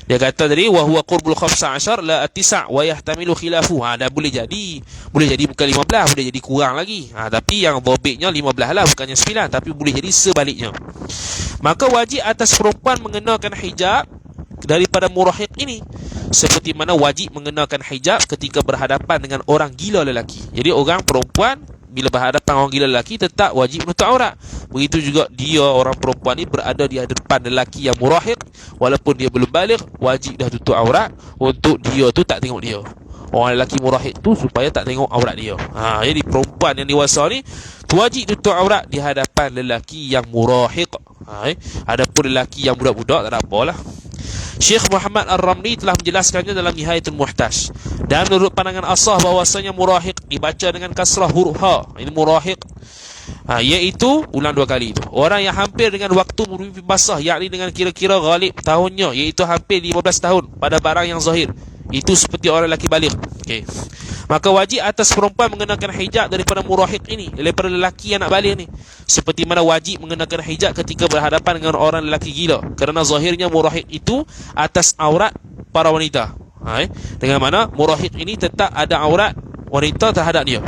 Speaker 1: Dia kata tadi wa huwa qurbul 15 la at-9 wa yahtamilu khilafu. Dan boleh jadi bukan 15, boleh jadi kurang lagi. Tapi yang dhabitnya 15 lah, bukannya 9, tapi boleh jadi sebaliknya. Maka wajib atas perempuan mengenakan hijab daripada murahiq ini, seperti mana wajib mengenakan hijab ketika berhadapan dengan orang gila lelaki. Jadi orang perempuan bila berhadapan orang gila lelaki tetap wajib menutup aurat. Begitu juga dia, orang perempuan ni berada di hadapan lelaki yang murahiq, walaupun dia belum baligh, wajib dah tutup aurat untuk dia tu tak tengok dia. Orang lelaki murahiq tu supaya tak tengok aurat dia. Jadi perempuan yang dewasa ni wajib tutup aurat di hadapan lelaki yang murahiq. Adapun lelaki yang budak-budak tak ada apalah. Syekh Muhammad Ar-Ramli telah menjelaskannya dalam Nihayatul Muhtaj. Dan menurut pandangan asah bahawasanya murahiq dibaca dengan kasrah huruf ha. Ini murahiq, iaitu ulang dua kali itu, orang yang hampir dengan waktu bermimpi basah, yakni dengan kira-kira ghalib tahunnya, iaitu hampir 15 tahun pada barang yang zahir. Itu seperti orang lelaki baligh. Maka wajib atas perempuan mengenakan hijab daripada murahiq ini, daripada lelaki yang nak baligh ni, seperti mana wajib mengenakan hijab ketika berhadapan dengan orang lelaki gila, kerana zahirnya murahiq itu atas aurat para wanita. Dengan mana murahiq ini tetap ada aurat wanita terhadap dia.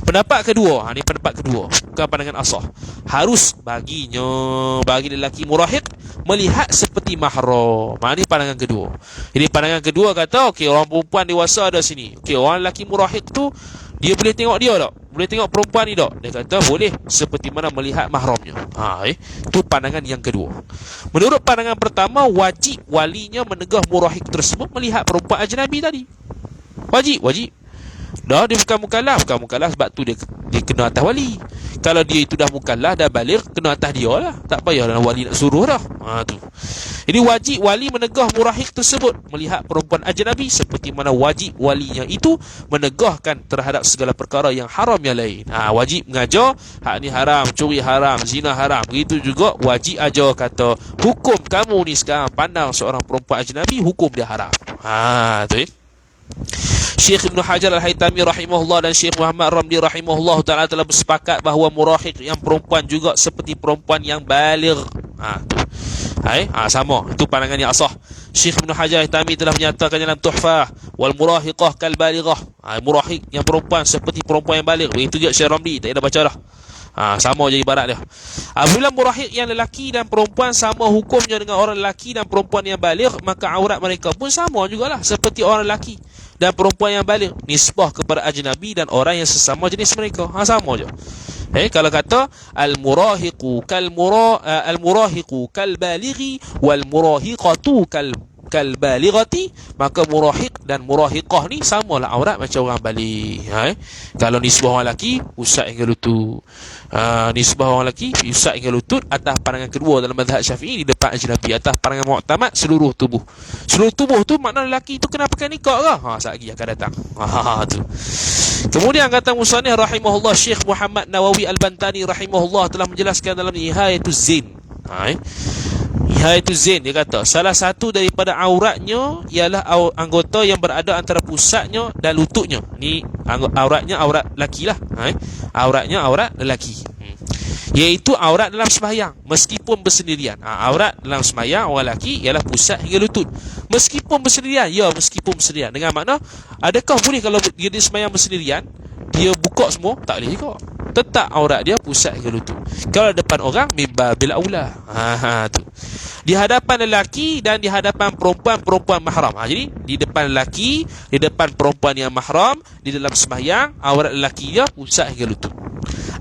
Speaker 1: Pendapat kedua, ini pendapat kedua, bukan pandangan asah. Harus bagi lelaki murahiq melihat seperti mahram. Ini pandangan kedua. Jadi pandangan kedua kata, orang perempuan dewasa ada sini. Orang lelaki murahiq tu dia boleh tengok dia tak? Boleh tengok perempuan ni tak? Dia kata boleh, seperti mana melihat mahramnya. Itu pandangan yang kedua. Menurut pandangan pertama, wajib walinya menegah murahiq tersebut melihat perempuan ajnabi tadi. Wajib. Dah dia bukan mukallaf sebab tu dia kena atas wali. Kalau dia itu dah mukallaf, dah baligh, kena atas dia lah. Tak payah wali nak suruh dah. Tu. Jadi wajib wali menegah murahiq tersebut melihat perempuan ajnabi, seperti mana wajib walinya itu menegahkan terhadap segala perkara yang haram yang lain. Wajib mengajar hak ni haram, curi haram, zina haram. Begitu juga wajib ajar kata hukum kamu ni sekarang pandang seorang perempuan ajnabi, hukum dia haram. Tu. Syekh Ibn Hajar Al-Haytami rahimahullah dan Syekh Muhammad Ramli rahimahullah ta'ala telah bersepakat bahawa murahiq yang perempuan juga seperti perempuan yang baligh. Sama. Itu pandangan yang asah. Syekh Ibn Hajar Al-Haytami telah menyatakan dalam Tuhfah, wal murahiqah kal balighah. Murahiq yang perempuan seperti perempuan yang baligh. Begitu juga Syekh Ramli, tak ada baca dah. Sama je ibarat dia. Apabila murahiq yang lelaki dan perempuan sama hukumnya dengan orang lelaki dan perempuan yang baligh, maka aurat mereka pun sama jugalah seperti orang lelaki dan perempuan yang baligh, nisbah kepada ajnabi dan orang yang sesama jenis mereka. Sama je. Kalau kata al-murahiqu kal balighi wal murahiqatu kal balighati, maka murahiq dan murahiqah ni samalah aurat macam orang baligh. Kalau nisbah orang lelaki usat hingga lutut, nisbah orang lelaki usat hingga lutut atas pandangan kedua dalam mazhab Syafi'i, di depan ajnabi. Atas pandangan mu'tamad seluruh tubuh tu makna lelaki tu kena pakai niqab ke? Sekejap lagi akan datang. Tu. Kemudian kata musannif rahimahullah, Syekh Muhammad Nawawi Al-Bantani rahimahullah telah menjelaskan dalam Nihayatuz Zin. Nihayatul Zain, dia kata salah satu daripada auratnya ialah anggota yang berada antara pusatnya dan lututnya. Ni auratnya aurat lelaki lah, auratnya aurat lelaki, iaitu aurat dalam sembahyang meskipun bersendirian. Aurat dalam sembahyang orang lelaki ialah pusat hingga lutut meskipun bersendirian. Ya, meskipun bersendirian. Dengan makna, adakah boleh kalau dia sembahyang bersendirian dia buka semua? Tak boleh juga. Tetap aurat dia pusat hingga lutut. Kalau depan orang, mimba bil aula. Tu. Di hadapan lelaki dan di hadapan perempuan mahram. Jadi di depan lelaki, di depan perempuan yang mahram, di dalam sembahyang, aurat lelaki dia pusat hingga lutut.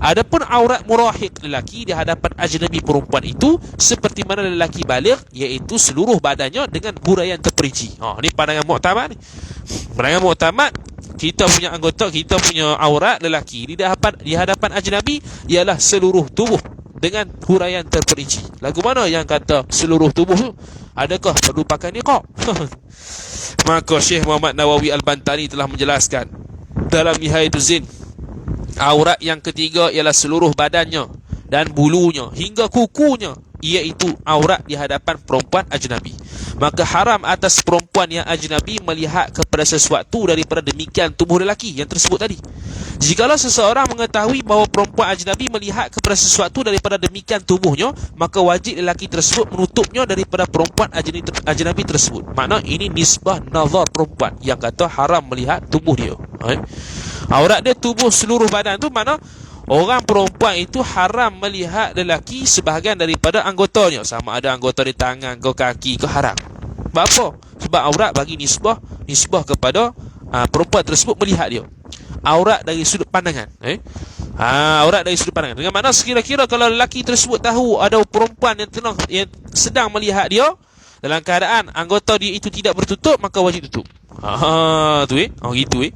Speaker 1: Adapun aurat murahiq lelaki di hadapan ajnabi perempuan itu seperti mana lelaki baligh, iaitu seluruh badannya dengan huraian terperinci. Ni pandangan muktamad ni. Pandangan muktamad, kita punya anggota, kita punya aurat lelaki di hadapan ajnabi ialah seluruh tubuh dengan huraian terperinci. Lagu mana yang kata seluruh tubuh tu? Adakah perlu pakai niqab? Maka Syekh Muhammad Nawawi Al-Bantani telah menjelaskan dalam Nihayatul Zain, aurat yang ketiga ialah seluruh badannya dan bulunya hingga kukunya, iaitu aurat di hadapan perempuan ajnabi. Maka haram atas perempuan yang ajnabi melihat kepada sesuatu daripada demikian tubuh lelaki yang tersebut tadi. Jikalau seseorang mengetahui bahawa perempuan ajnabi melihat kepada sesuatu daripada demikian tubuhnya, maka wajib lelaki tersebut menutupnya daripada perempuan ajnabi tersebut. Makna ini nisbah nazar perempuan yang kata haram melihat tubuh dia. Aurat dia tubuh seluruh badan tu, makna orang perempuan itu haram melihat lelaki sebahagian daripada anggotanya, sama ada anggota di tangan ke kaki ke, haram. Sebab apa? Sebab aurat bagi nisbah kepada perempuan tersebut melihat dia. Aurat dari sudut pandangan, aurat dari sudut pandangan. Dengan makna sekira-kira kalau lelaki tersebut tahu ada perempuan yang sedang melihat dia dalam keadaan anggota dia itu tidak bertutup, maka wajib tutup. Gitu.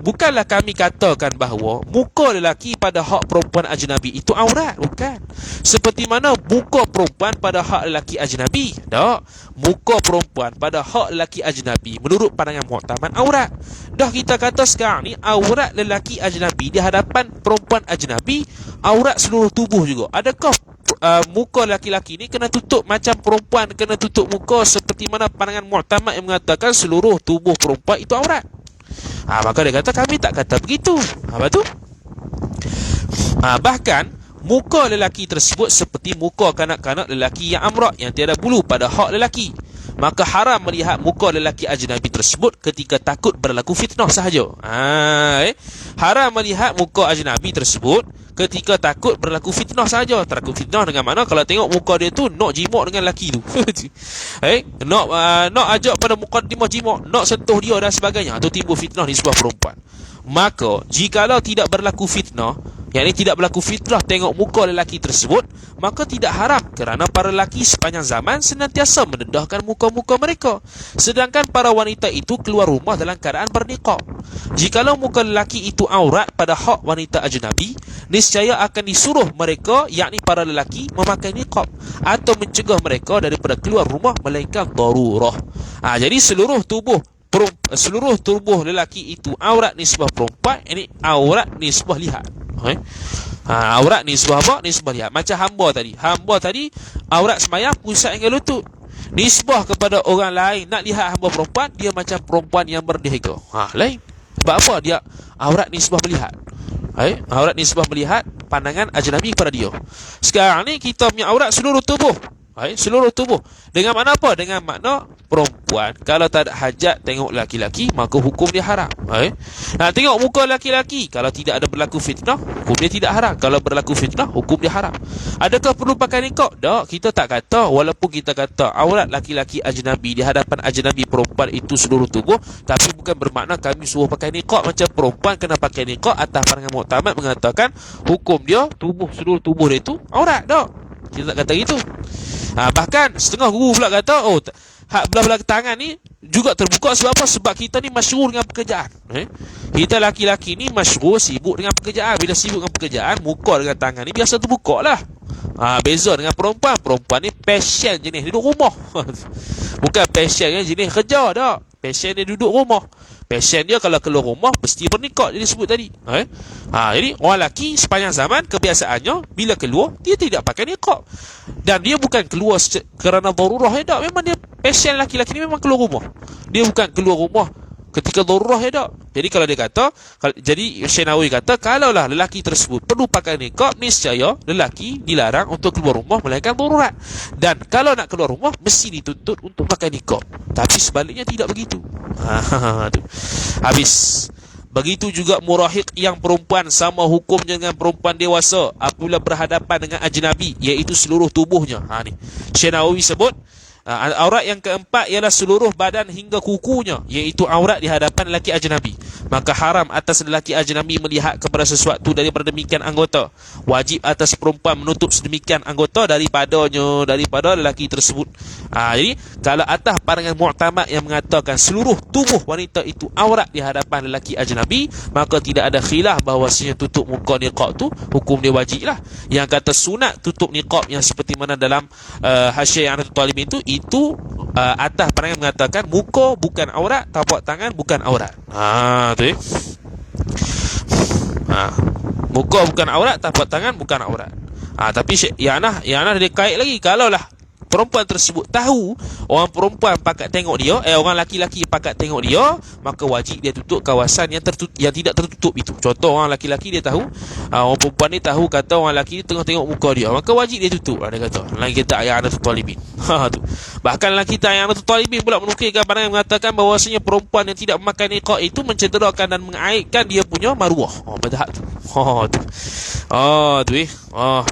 Speaker 1: Bukanlah kami katakan bahawa muka lelaki pada hak perempuan ajnabi itu aurat, bukan. Seperti mana muka perempuan pada hak lelaki ajnabi. Tak. Muka perempuan pada hak lelaki ajnabi menurut pandangan muktamad aurat. Dah kita kata sekarang ni aurat lelaki ajnabi di hadapan perempuan ajnabi aurat seluruh tubuh juga. Adakah muka lelaki-lelaki ni kena tutup macam perempuan kena tutup muka, seperti mana pandangan muktamad yang mengatakan seluruh tubuh perempuan itu aurat? Maka dia kata kami tak kata begitu. Apa tu? Bahkan muka lelaki tersebut seperti muka kanak-kanak lelaki yang amrak, yang tiada bulu pada hak lelaki. Maka haram melihat muka lelaki ajnabi tersebut ketika takut berlaku fitnah sahaja. Haram melihat muka ajnabi tersebut ketika takut berlaku fitnah sahaja. Takut fitnah dengan mana kalau tengok muka dia tu nak jimat dengan lelaki tu. Nak ajak pada mukadimah jimat, nak sentuh dia dan sebagainya, tu timbul fitnah di sebuah perempuan. Maka jikalau tidak berlaku fitnah, yakni tidak berlaku fitnah tengok muka lelaki tersebut, maka tidak haram, kerana para lelaki sepanjang zaman senantiasa mendedahkan muka-muka mereka, sedangkan para wanita itu keluar rumah dalam keadaan berniqab. Jikalau muka lelaki itu aurat pada hak wanita ajnabi, niscaya akan disuruh mereka, yakni para lelaki, memakai niqab atau mencegah mereka daripada keluar rumah melainkan darurah. Jadi seluruh tubuh lelaki itu aurat nisbah perempuan, ini aurat nisbah lihat. Aurat nisbah apa? Nisbah lihat. Macam hamba tadi aurat sembahyang pusat hingga lutut. Nisbah kepada orang lain nak lihat hamba perempuan, dia macam perempuan yang berdahaga. Lain. Sebab apa? Dia aurat nisbah melihat. Aurat nisbah melihat pandangan ajnabi kepada dia. Sekarang ni kita punya aurat seluruh tubuh. Seluruh tubuh. Dengan makna apa? Dengan makna perempuan kalau tak ada hajat tengok laki-laki, maka hukum dia haram. Nak tengok muka laki-laki, kalau tidak ada berlaku fitnah, hukum dia tidak haram. Kalau berlaku fitnah, hukum dia haram. Adakah perlu pakai niqab? Tak, kita tak kata. Walaupun kita kata aurat laki-laki ajnabi di hadapan ajnabi perempuan itu seluruh tubuh, tapi bukan bermakna kami suruh pakai niqab macam perempuan kena pakai niqab. Atas pandangan muktamad mengatakan hukum dia seluruh tubuh dia itu aurat. Tak, kita tak kata gitu. Bahkan setengah guru pula kata hak belah-belah tangan ni juga terbuka. Sebab apa? Sebab kita ni masyhur dengan pekerjaan. Kita laki-laki ni masyhur sibuk dengan pekerjaan. Bila sibuk dengan pekerjaan, muka dengan tangan ni biasa terbuka lah. Beza dengan perempuan ni passion jenis duduk rumah. Bukan passion jenis kerja, tak. Passion dia duduk rumah. Passion dia kalau keluar rumah mesti bernikah, dia disebut tadi. Jadi orang lelaki sepanjang zaman kebiasaannya bila keluar dia tidak pakai nikah. Dan dia bukan keluar kerana darurah, tak. Memang dia passion lelaki-lelaki ni memang keluar rumah. Dia bukan keluar rumah ketika darurah, tak. Jadi kalau dia kata, jadi Syekh Nawawi kata, kalaulah lelaki tersebut perlu pakai nikah, niscaya lelaki dilarang untuk keluar rumah melainkan darurat. Dan kalau nak keluar rumah mesti dituntut untuk pakai nikah. Tapi sebaliknya tidak begitu. Habis. Begitu juga murahiq yang perempuan sama hukumnya dengan perempuan dewasa apabila berhadapan dengan ajnabi, iaitu seluruh tubuhnya. Ni Syekh Nawawi sebut, aurat yang keempat ialah seluruh badan hingga kukunya, iaitu aurat di hadapan lelaki ajnabi. Maka haram atas lelaki ajnabi melihat kepada sesuatu daripada demikian anggota. Wajib atas perempuan menutup sedemikian anggota daripada lelaki tersebut. Jadi kalau atas pandangan mu'tamad yang mengatakan seluruh tubuh wanita itu aurat di hadapan lelaki ajnabi, maka tidak ada khilaf bahawasanya tutup muka niqab tu hukum dia wajib lah. Yang kata sunat tutup niqab yang seperti mana dalam Hasyiah I'anatul Talibin itu atas pandangan mengatakan muka bukan aurat, tapak tangan bukan aurat. Tu. Muka bukan aurat, tapak tangan bukan aurat. Tapi I'anah dia kait lagi, kalaulah perempuan tersebut tahu orang perempuan pakat tengok dia, orang laki-laki pakat tengok dia, maka wajib dia tutup kawasan yang tidak tertutup itu. Contoh, orang laki-laki dia tahu, orang perempuan ni tahu kata orang lelaki tengah tengok muka dia, maka wajib dia tutup. Dia kata lagi kita I'anatul Talibin. Tu. Bahkan lagi kita I'anatul Talibin pula menukilkan pandangan mengatakan bahawasanya perempuan yang tidak memakai niqab itu mencederakan dan mengaibkan dia punya maruah. Madhab tu.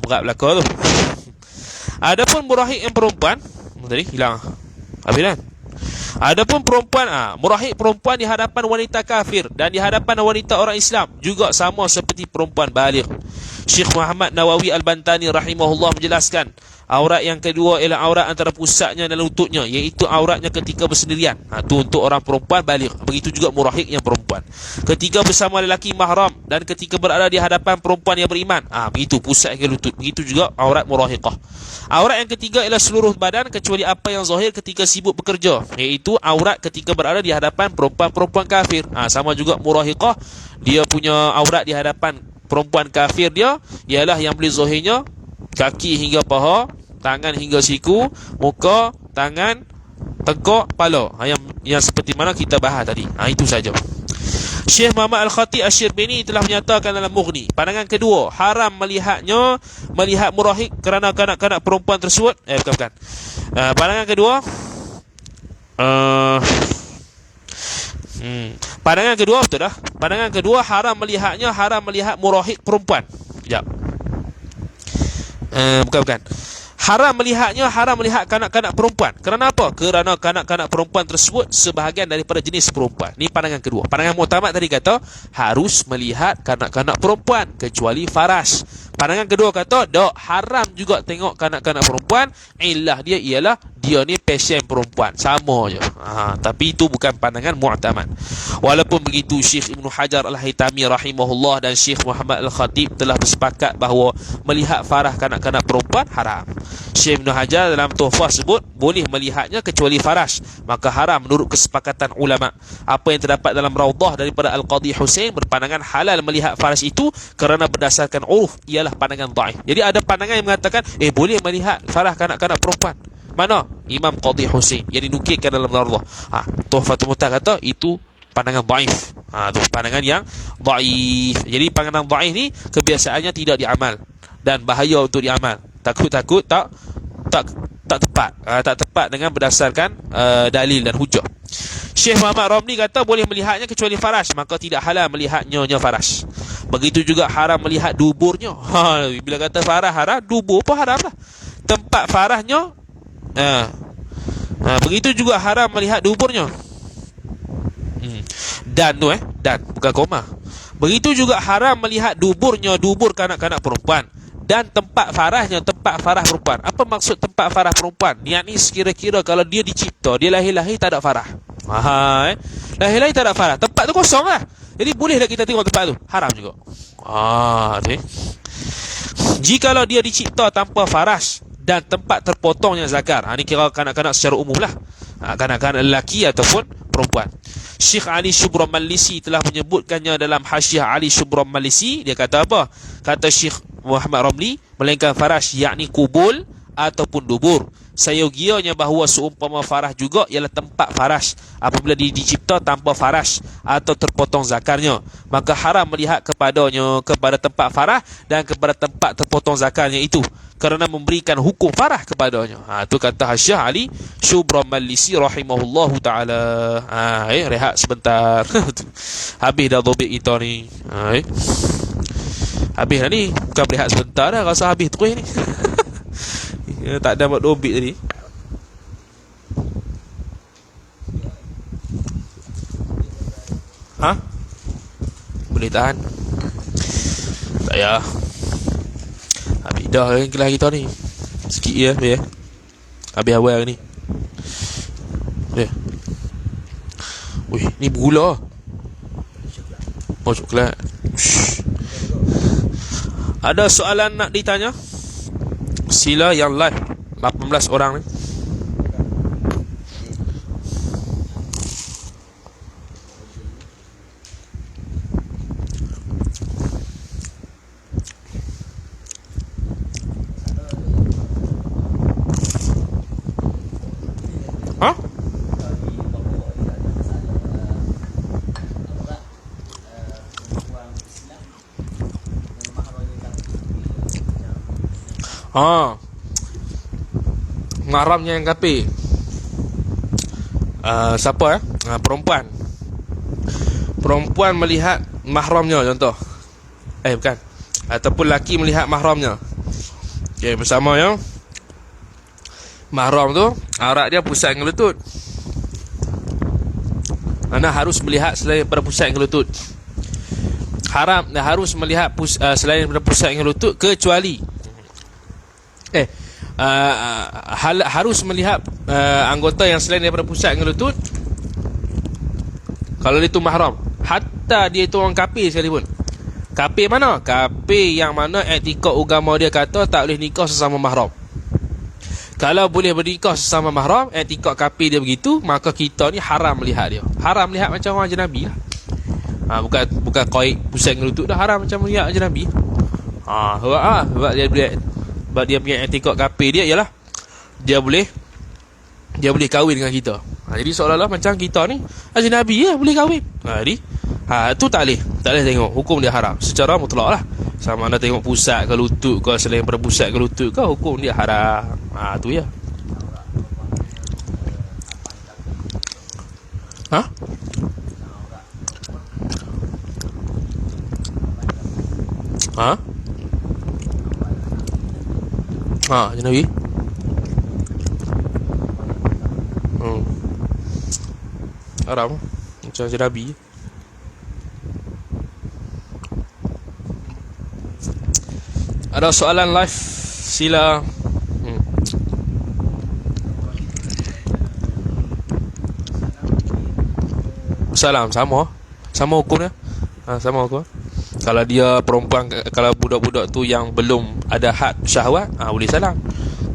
Speaker 1: Berat belaka tu. Adapun murahiq yang perempuan tadi hilang. Habis kan? Adapun perempuan, murahiq perempuan di hadapan wanita kafir dan di hadapan wanita orang Islam juga sama seperti perempuan baligh. Syekh Muhammad Nawawi Al-Bantani rahimahullah menjelaskan, aurat yang kedua ialah aurat antara pusatnya dan lututnya, iaitu auratnya ketika bersendirian. Itu untuk orang perempuan baligh. Begitu juga murahiq yang perempuan ketika bersama lelaki mahram dan ketika berada di hadapan perempuan yang beriman. Begitu pusat hingga lutut. Begitu juga aurat murahiqah. Aurat yang ketiga ialah seluruh badan kecuali apa yang zahir ketika sibuk bekerja, iaitu aurat ketika berada di hadapan perempuan-perempuan kafir. Sama juga murahiqah, dia punya aurat di hadapan perempuan kafir dia ialah yang boleh zahirnya kaki hingga paha, tangan hingga siku, muka, tangan, tengkok, kepala. Yang seperti mana kita bahas tadi. Itu saja. Syekh Muhammad Al-Khatib Asy-Syirbini telah menyatakan dalam Mughni, pandangan kedua, haram melihat murahiq kerana kanak-kanak perempuan tersebut. Bukan. Pandangan kedua, pandangan kedua betul dah. Pandangan kedua haram melihat murahiq perempuan. Sekejap. Bukan. Haram melihat kanak-kanak perempuan. Kerana apa? Kerana kanak-kanak perempuan tersebut sebahagian daripada jenis perempuan. Ni pandangan kedua. Pandangan mu'tamad tadi kata harus melihat kanak-kanak perempuan kecuali faras. Pandangan kedua kata haram juga tengok kanak-kanak perempuan. Illah dia ialah dia ni passion perempuan. Sama je. Tapi itu bukan pandangan mu'tamad. Walaupun begitu, Syekh Ibn Hajar Al-Haytami rahimahullah dan Syekh Muhammad Al-Khatib telah bersepakat bahawa melihat farah kanak-kanak perempuan haram. Syekh Ibn Hajar dalam Tuhfah sebut boleh melihatnya kecuali faras, maka haram menurut kesepakatan ulama. Apa yang terdapat dalam Raudah daripada Al-Qadhi Husain berpandangan halal melihat faras itu kerana berdasarkan uruf ialah pandangan dhaif. Jadi ada pandangan yang mengatakan boleh melihat farah kanak-kanak perempuan. Mana? Imam Qadhi Husain yang dinukilkan dalam Raudah. Tuhfatul Muhtah kata itu pandangan dhaif. Tu pandangan yang dhaif. Jadi pandangan dhaif ni kebiasaannya tidak diamal dan bahaya untuk diamal. Takut tak tepat. Tak tepat dengan berdasarkan dalil dan hujah. Syekh Muhammad Ramli kata boleh melihatnya kecuali faras, maka tidak halal melihatnya faras. Begitu juga haram melihat duburnya. Bila kata farah haram, dubur pun haram lah. Tempat farahnya. Begitu juga haram melihat duburnya. Dan tu dan bukan koma. Begitu juga haram melihat duburnya, dubur kanak-kanak perempuan. Dan tempat farahnya, tempat farah perempuan. Apa maksud tempat farah perempuan? Niat ni sekira-kira kalau dia dicipta, dia lahir-lahir tak ada farah. Lahir-lahir tak ada farah, tempat tu kosong lah. Jadi boleh tak kita tengok tempat tu? Haram juga. Jikalau dia dicipta tanpa faras dan tempat terpotongnya zakar, ni kira kanak-kanak secara umum lah, kanak-kanak lelaki ataupun perempuan. Syekh Ali Shubran Malisi telah menyebutkannya dalam Hasyiah Ali Shubran Malisi. Dia kata apa? Kata Syekh Muhammad Ramli, melainkan farash yakni kubul ataupun dubur. Sayogianya bahawa seumpama farah juga ialah tempat farash apabila dicipta tanpa farash atau terpotong zakarnya, maka haram melihat kepadanya, kepada tempat farah dan kepada tempat terpotong zakarnya itu, kerana memberikan hukum farah kepadanya. Itu kata Hasyiah Ali Shubran Malisi rahimahullahu ta'ala. Rehat sebentar. Habis dah dobit kita ni. Habis dah ni. Bukan berehat sebentar dah, rasa habis terus ni. Tak ada buat dobit tadi. Boleh tahan? Tak payah. Habis dah kelas kita ni. Sikit je habis. Habis awal ni. Wih, ni bergula. Oh, coklat. Ada soalan nak ditanya? Sila yang live 18 orang ni. Mahramnya yang kafir. Siapa perempuan. Perempuan melihat mahramnya contoh. Bukan. Ataupun lelaki melihat mahramnya. Okey, bersama ya. Mahram tu aurat dia pusat dengan lutut. Anda harus melihat selain daripada pusat dengan lutut. Haram dan harus melihat selain daripada pusat dengan lutut, kecuali harus melihat anggota yang selain daripada pusat dengan lutut kalau dia tu mahram, hatta dia tu orang kafir sekalipun. Kafir mana? Kafir yang mana etika agama dia kata tak boleh nikah sesama mahram. Kalau boleh bernikah sesama mahram, etika kafir dia begitu, maka kita ni haram melihat dia. Haram melihat macam orang ajnabi lah. Bukan qaid pusat dengan lutut dah, haram macam melihat ajnabi. Sebab dia punya etika kafir dia ialah dia boleh kahwin dengan kita. Jadi seolah-olah macam kita ni ajnabi ya, boleh kahwin. Jadi tu tak boleh tengok, hukum dia haram secara mutlak lah. Sama ada tengok pusat ke lutut ke, selain daripada pusat ke lutut ke, hukum dia haram. Tu ya. Ajnabi. Haram macam ajnabi. Ada soalan live, sila. Salam, sama hukumnya. Sama hukum. Kalau dia perempuan, kalau budak-budak tu yang belum ada had syahwat, boleh salam.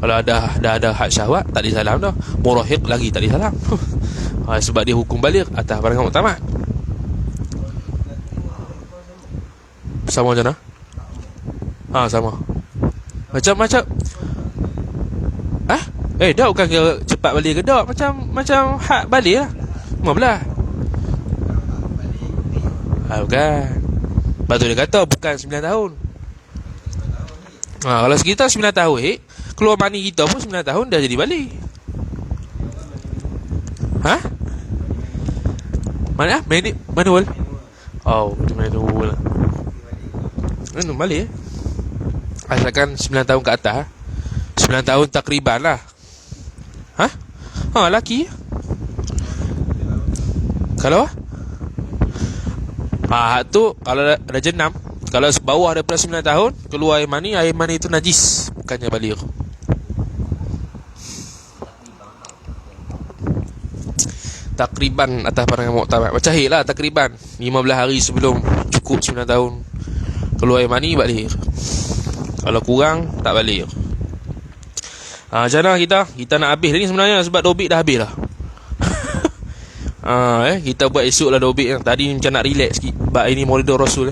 Speaker 1: Kalau dah ada had syahwat, tak boleh salam dah. Murahiq lagi tak boleh salam. Sebab dia hukum baligh atas pandangan muktamad. Sama macam mana? Sama. Macam dah bukan kira cepat balik ke dak, macam had balik lah. 15. Bukan. Lepas tu dia kata bukan 9 tahun. Kalau sekitar 9 tahun keluar mani kita pun 9 tahun dah jadi balik. Mana? Manual? Manual. Manual balik asalkan 9 tahun ke atas. 9 tahun takriban lah. Laki. Kalau tu kalau dah jenam, kalau bawah daripada 9 tahun keluar air mani itu najis, bukannya baligh. Takriban atas pandangan muktamad. Macam lah takriban 15 hari sebelum cukup 9 tahun keluar air mani baligh. Kalau kurang tak baligh. Macam mana kita nak habis ni sebenarnya, sebab dobit dah habis lah. Kita buat esok lah dobik yang tadi macam nak relax sikit. Sebab ini Maulidur Rasul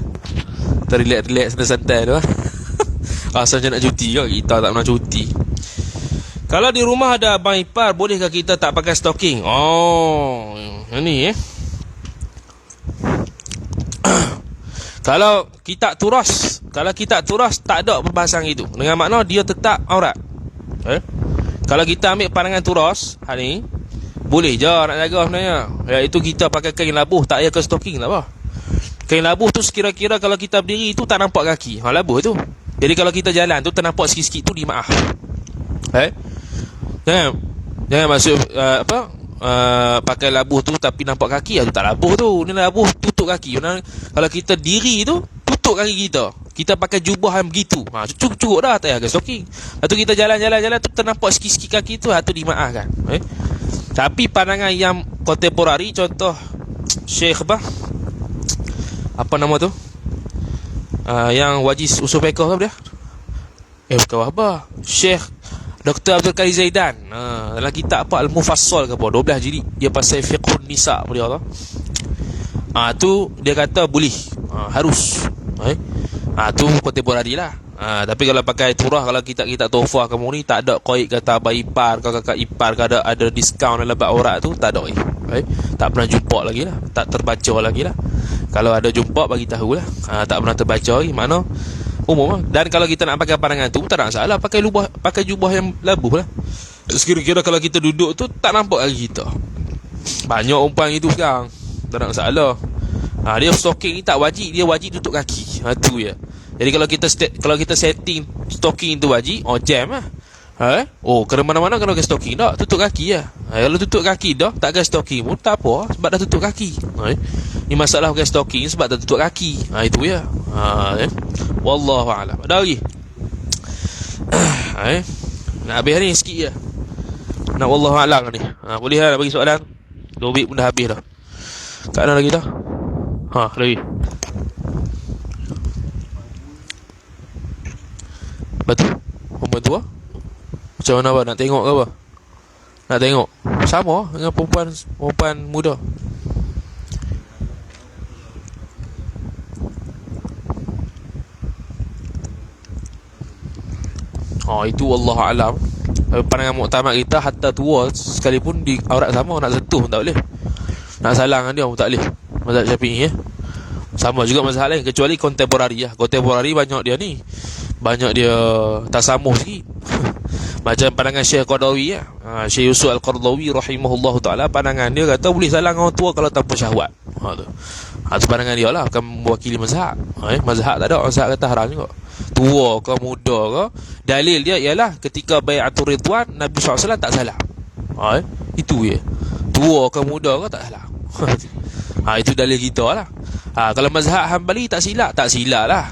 Speaker 1: kita relax santai-santai tu. Rasa macam nak cuti ke? Kita tak pernah cuti. Kalau di rumah ada abang ipar, bolehkah kita tak pakai stocking? Ini Kalau kita turas tak ada perbahasan itu. Dengan makna dia tetap aurat. Kalau kita ambil pandangan turas ni, boleh je nak jaga sebenarnya. Iaitu kita pakai kain labuh, tak payah ke stocking tak apa. Kain labuh tu sekira-kira kalau kita berdiri tu tak nampak kaki. Labuh tu. Jadi kalau kita jalan tu ternampak sikit-sikit tu dimaaf. Jangan masuk pakai labuh tu tapi nampak kaki, tu tak labuh tu. Ni labuh tutup kaki. Kalau kita diri tu tutup kaki kita. Kita pakai jubah yang begitu. Cukup dah, tak payah ke stocking. Lepas tu kita jalan-jalan tu ternampak sikit-sikit kaki tu, tu dimaafkan. Tapi pandangan yang kontemporari, contoh Syekh apa nama tu? Yang Wajiz Usul Fiqh apa dia? Bukan apa? Syekh Dr. Abdul Karim Zaidan. Dalam kitab Al-Mufassal ke apa, 12 jilid, dia pasal fiqhun nisa apa dia tu. Tu dia kata boleh, harus. Tu kontemporari lah. Tapi kalau pakai turah, kalau kita tofah kamu ni, tak ada qaid kata abang ipar ke kakak ipar ke ada diskaun dalam bab aurat tu, tak ada. Tak pernah jumpa lagi lah, tak terbaca lagi lah. Kalau ada jumpa bagi tahu lah. Tak pernah terbaca lagi, mana umum lah. Dan kalau kita nak pakai pandangan tu, tak ada masalah, pakai jubah yang labuh lah. Sekira-kira kalau kita duduk tu tak nampak lagi kita. Banyak umpan itu sekarang, tak ada masalah. Dia stocking ni tak wajib, dia wajib tutup kaki. Tu ya. Jadi kalau kita setting stocking tu wajib, jam lah. Kena mana-mana kena pakai stocking dah, tutup kaki lah. Kalau tutup kaki dah, tak pakai stocking pun tak apa, sebab dah tutup kaki. Ni masalah pakai stocking sebab dah tutup kaki. Itu ya. Wallahu a'lam. Ada lagi? Nak habis ni sikit je. Nak wallahu a'lam ni. Boleh lah nak bagi soalan. Dobik pun dah habis dah. Kat mana lagi dah? Lagi. Batu? Perempuan tua? Macam mana nak tengok ke apa? Nak tengok? Sama dengan perempuan muda. Itu wallahu a'lam. Pandangan muktamad kita, hatta tua sekalipun di aurat sama, nak sentuh pun tak boleh. Nak salang dengan dia pun tak boleh. Mazhab Syafi'i sama juga mazhab lain, kecuali kontemporari lah. Kontemporari banyak dia tasamuh sikit. Macam pandangan Syekh Qardawi Syekh Yusuf Al-Qardawi rahimahullah ta'ala, pandangan dia kata boleh salang orang tua kalau tanpa syahwat. Tu pandangan dia lah, bukan mewakili mazhab. Mazhab tak ada, mazhab kata haram juga. Tua ke muda ke, dalil dia ialah ketika bai'atul ridwan Nabi SAW tak salah. Itu je. Tua ke muda ke tak salah. Itu dalil kita lah. Kalau mazhab Hanbali tak silap lah.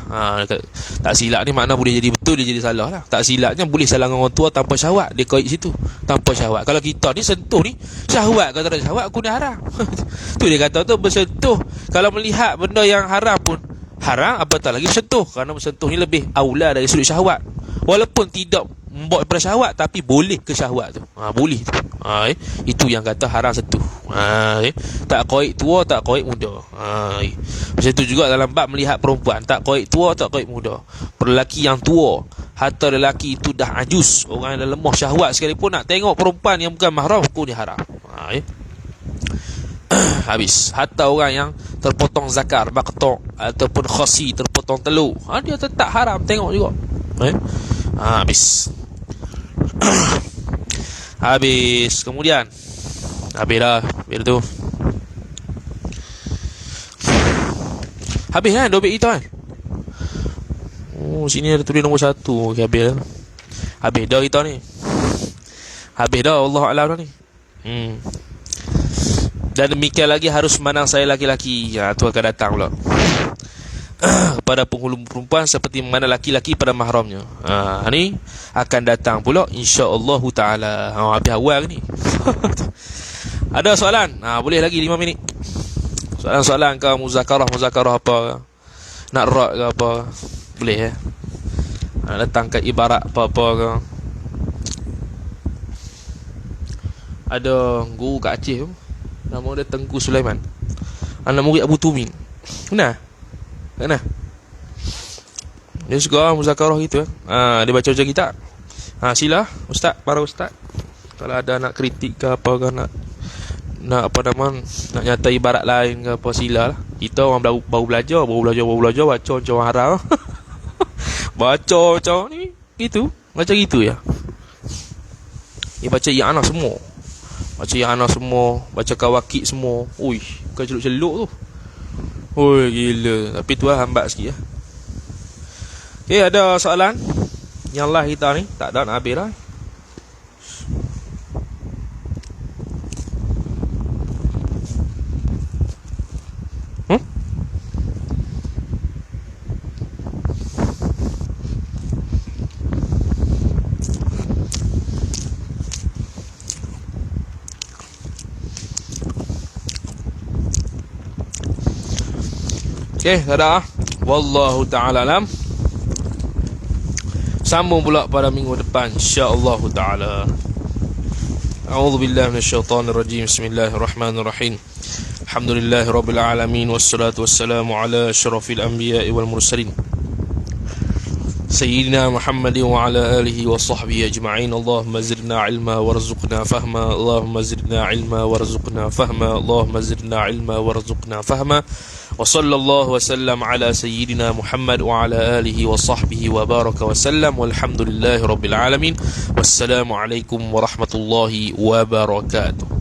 Speaker 1: Tak silap ni makna boleh jadi betul, dia jadi salah lah. Tak silapnya boleh salah orang tua tanpa syahwat. Dia kait situ, tanpa syahwat. Kalau kita ni sentuh ni syahwat, kalau tak ada syahwat aku ni haram. Tu dia kata tu bersentuh. Kalau melihat benda yang haram pun haram, apatah lagi sentuh. Kerana bersentuh ni lebih aula dari sudut syahwat. Walaupun tidak membawa kepada syahwat, tapi boleh ke syahwat tu. Boleh tu. Itu yang kata haram sentuh. Tak qaid tua, tak qaid muda. Macam tu juga dalam bab melihat perempuan, tak qaid tua, tak qaid muda. Lelaki yang tua, hatta lelaki itu dah ajus, orang yang dah lemah syahwat sekalipun, nak tengok perempuan yang bukan mahram, hukum dia haram. Habis. Hatta orang yang terpotong zakar, maqtu' ataupun khasi, terpotong telur, dia tetap haram tengok juga. Habis. Habis. Kemudian habis dah. Habis tu. Habis kan dobit kita kan. Sini ada tulis nombor 1. Okay, habis dah. Habis dah kita ni. Habis dah, Wallahualam dah ni. Dan demikian lagi harus memandang saya laki-laki. Tu akan datang pula. Pada penghulu perempuan seperti memandang laki-laki pada mahramnya. Ni akan datang pula insya-Allah taala. Habis awal ni. Ada soalan? Boleh lagi 5 minit. Soalan-soalan ke muzakarah apa, nak rak ke apa, boleh ya. Nak datang ke ibarat apa-apa ke. Ada guru kat Aceh tu, Nama dia Tengku Sulaiman, anak murid Abu Tumin. Kenal? Dia suka muzakarah gitu. Dia baca kitab. Sila ustaz, para ustaz, kalau ada nak kritik ke apa ke, nak apa nama, nak nyata ibarat lain ke apa, sila lah. Kita orang baru belajar baca macam haram. Baca macam ni gitu, macam gitu ya. Dia baca I'anah semua. Baca Kawakib semua. Ui, bukan celuk-celuk tu. Ui, gila. Tapi tu lah hambat sikit ya. Okay, ada soalan? Yang lah kita ni tak ada nak habis lah. Okay, tak ada. Wallahu ta'ala alam. Sambung pula pada minggu depan insya-Allah taala. A'udzu billahi minasyaitonir rajim. Bismillahirrahmanirrahim. Alhamdulillahirabbil alamin wassalatu wassalamu ala asyrafil anbiya'i wal mursalin. Sayyidina Muhammadin wa ala alihi wa sahbihi ajma'in. Allahumma zidna ilma warzuqna fahma. Allahumma zidna ilma warzuqna fahma. Allahumma zidna ilma warzuqna fahma. Wa sallallahu wa sallam ala sayyidina Muhammad wa ala alihi wa sahbihi wa baraka wa sallam. Walhamdulillahi rabbil alamin. Wassalamu alaikum warahmatullahi wabarakatuh.